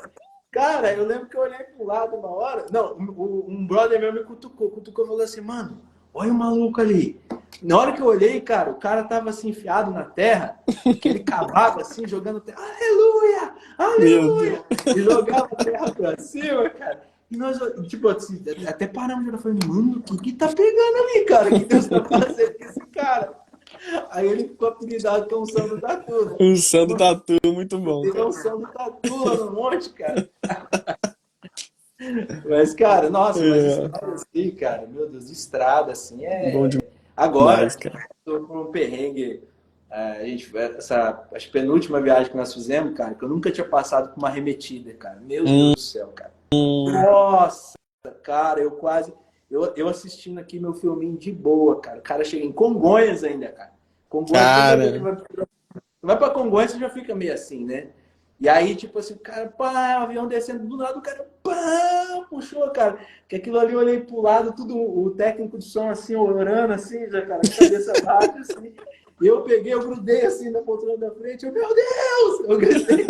Cara, eu lembro que eu olhei pro lado uma hora. Não, um brother meu me cutucou e falou assim, mano, olha o maluco ali. Na hora que eu olhei, cara, o cara tava assim, enfiado na terra, que ele cavava assim, jogando terra. Aleluia! Meu Deus. aleluia! E jogava a terra pra cima, cara. E nós, tipo assim, até paramos de olhar, falei, mano, o que tá pegando ali, cara? O que Deus tá fazendo com esse cara? Aí ele ficou apelidado com o São do Tatu, né? O Santo Tatu, muito bom, Ele é cara. o São do Tatu lá no monte, cara. Mas, cara, nossa, mas É, estrada assim, cara, meu Deus, estrada assim bom demais, Agora, cara. tô com um perrengue. A gente, acho que penúltima viagem que nós fizemos, cara, que eu nunca tinha passado por uma arremetida, cara. Meu Deus Hum, do céu, cara. hum, Nossa, cara, eu quase. Eu assistindo aqui meu filminho de boa, cara. O cara chega em Congonhas ainda, cara. Congonhas, toda vez que cara, vai pra Congonhas, você já fica meio assim, né? E aí, tipo assim, o cara, pá, o avião descendo do lado, o cara, pá, puxou, cara. Que aquilo ali eu olhei pro lado, tudo, o técnico de som assim, orando assim, já, cara, cabeça baixa, assim. E eu peguei, eu grudei assim na poltrona da frente, eu, meu Deus! Eu gritei.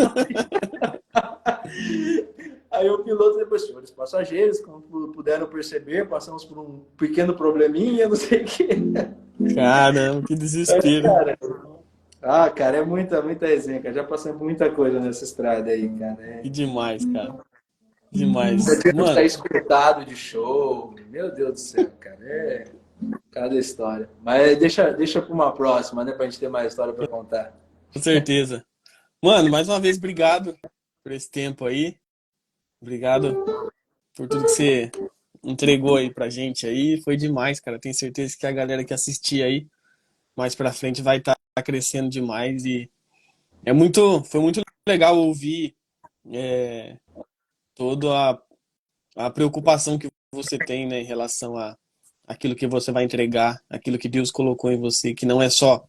Aí o piloto depois, senhores passageiros, como puderam perceber, passamos por um pequeno probleminha, não sei o quê. caramba, que desespero. Cara, cara, é muita resenha, cara. Já passamos por muita coisa nessa estrada aí, cara. Que demais, cara. Já Demais. tivemos que Mano, sair escutado de show. Meu Deus do céu, cara. É cada história. Mas deixa para uma próxima, né? Pra gente ter mais história para contar. com certeza. Mano, mais uma vez, obrigado por esse tempo aí. Obrigado por tudo que você entregou aí pra gente aí. Foi demais, cara. Tenho certeza que a galera que assistir aí mais pra frente vai estar crescendo demais e foi muito legal ouvir é, toda a preocupação que você tem, né, em relação a aquilo que você vai entregar, aquilo que Deus colocou em você, que não é só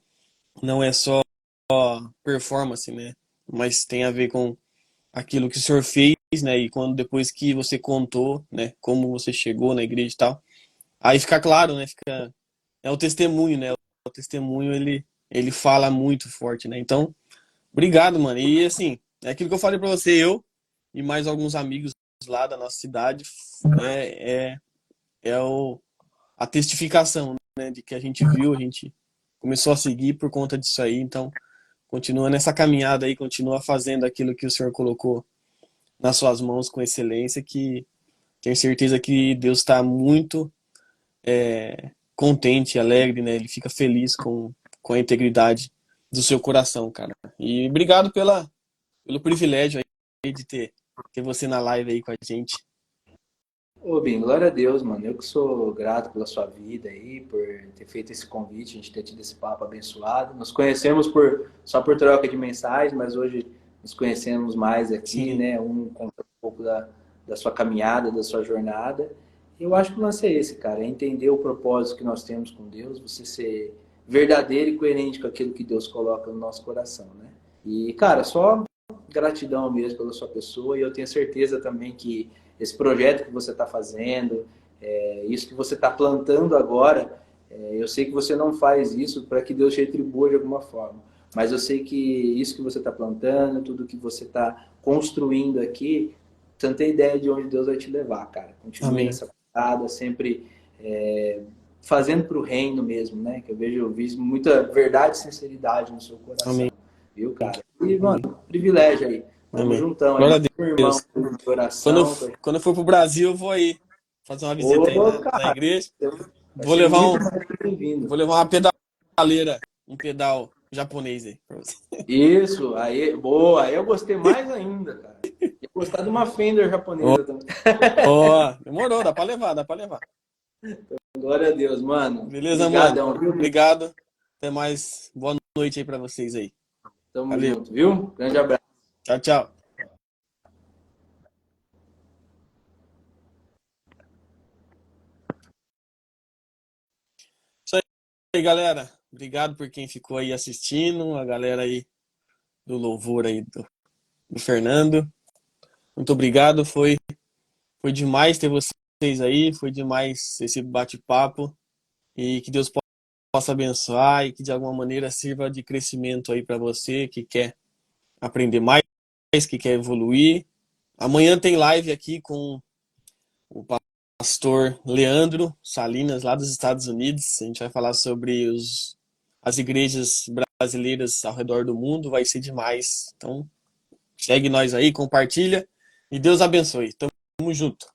performance, né, mas tem a ver com aquilo que o senhor fez, né, e quando depois que você contou, né, como você chegou na igreja e tal, aí fica claro, né, fica é o testemunho, né, o testemunho ele fala muito forte, né, então obrigado, mano. E assim, é aquilo que eu falei pra você, eu e mais alguns amigos lá da nossa cidade é, é, a testificação, né, de que a gente viu, a gente começou a seguir por conta disso aí. Então, continua nessa caminhada aí, continua fazendo aquilo que o Senhor colocou nas suas mãos com excelência, que tenho certeza que Deus está muito contente, alegre, né? Ele fica feliz com a integridade do seu coração, cara. E obrigado pelo privilégio aí de ter você na live aí com a gente. Ô, Bim, glória a Deus, mano. Eu que sou grato pela sua vida aí, por ter feito esse convite, a gente ter tido esse papo abençoado. Nos conhecemos só por troca de mensagens, mas hoje nos conhecemos mais aqui, Sim, né? Um conta um pouco da sua caminhada, da sua jornada. Eu acho que o lance é esse, cara, é entender o propósito que nós temos com Deus, você ser verdadeiro e coerente com aquilo que Deus coloca no nosso coração, né? E, cara, só gratidão mesmo pela sua pessoa e eu tenho certeza também que esse projeto que você está fazendo, isso que você está plantando agora, eu sei que você não faz isso para que Deus te retribua de alguma forma, mas eu sei que isso que você está plantando, tudo que você está construindo aqui, você não tem ideia de onde Deus vai te levar, cara. Continue amém, nessa parada, sempre fazendo para o reino mesmo, né? Que eu vejo muita verdade e sinceridade no seu coração, amém, viu, cara? E, amém, mano, privilégio aí. Tamo amém. juntão aí, Glória mais a um irmão Deus. de oração. Quando eu for pro Brasil, eu vou aí fazer uma visita aí Ô, na cara, igreja. vai Vou ser levar muito um, mais que vou bem-vindo. levar uma pedaleira, um pedal japonês aí pra você. Isso, aí, boa, aí eu gostei mais ainda, cara. Eu gostar de uma Fender Ó, japonesa também. ó, demorou, dá pra levar, dá pra levar. Glória a Deus, mano. Beleza, mano? Obrigadão, viu? Obrigado. Até mais. Boa noite aí pra vocês aí. Tamo Valeu. junto, viu? Grande abraço. Tchau, tchau. Isso aí, galera. Obrigado por quem ficou aí assistindo, a galera aí do louvor aí do Fernando. Muito obrigado, foi demais ter vocês aí, foi demais esse bate-papo e que Deus possa abençoar e que de alguma maneira sirva de crescimento aí para você que quer aprender mais, que quer evoluir. Amanhã tem live aqui com o pastor Leandro Salinas, lá dos Estados Unidos. A gente vai falar sobre as igrejas brasileiras ao redor do mundo, vai ser demais. Então, Segue nós aí, compartilha e Deus abençoe. Tamo junto.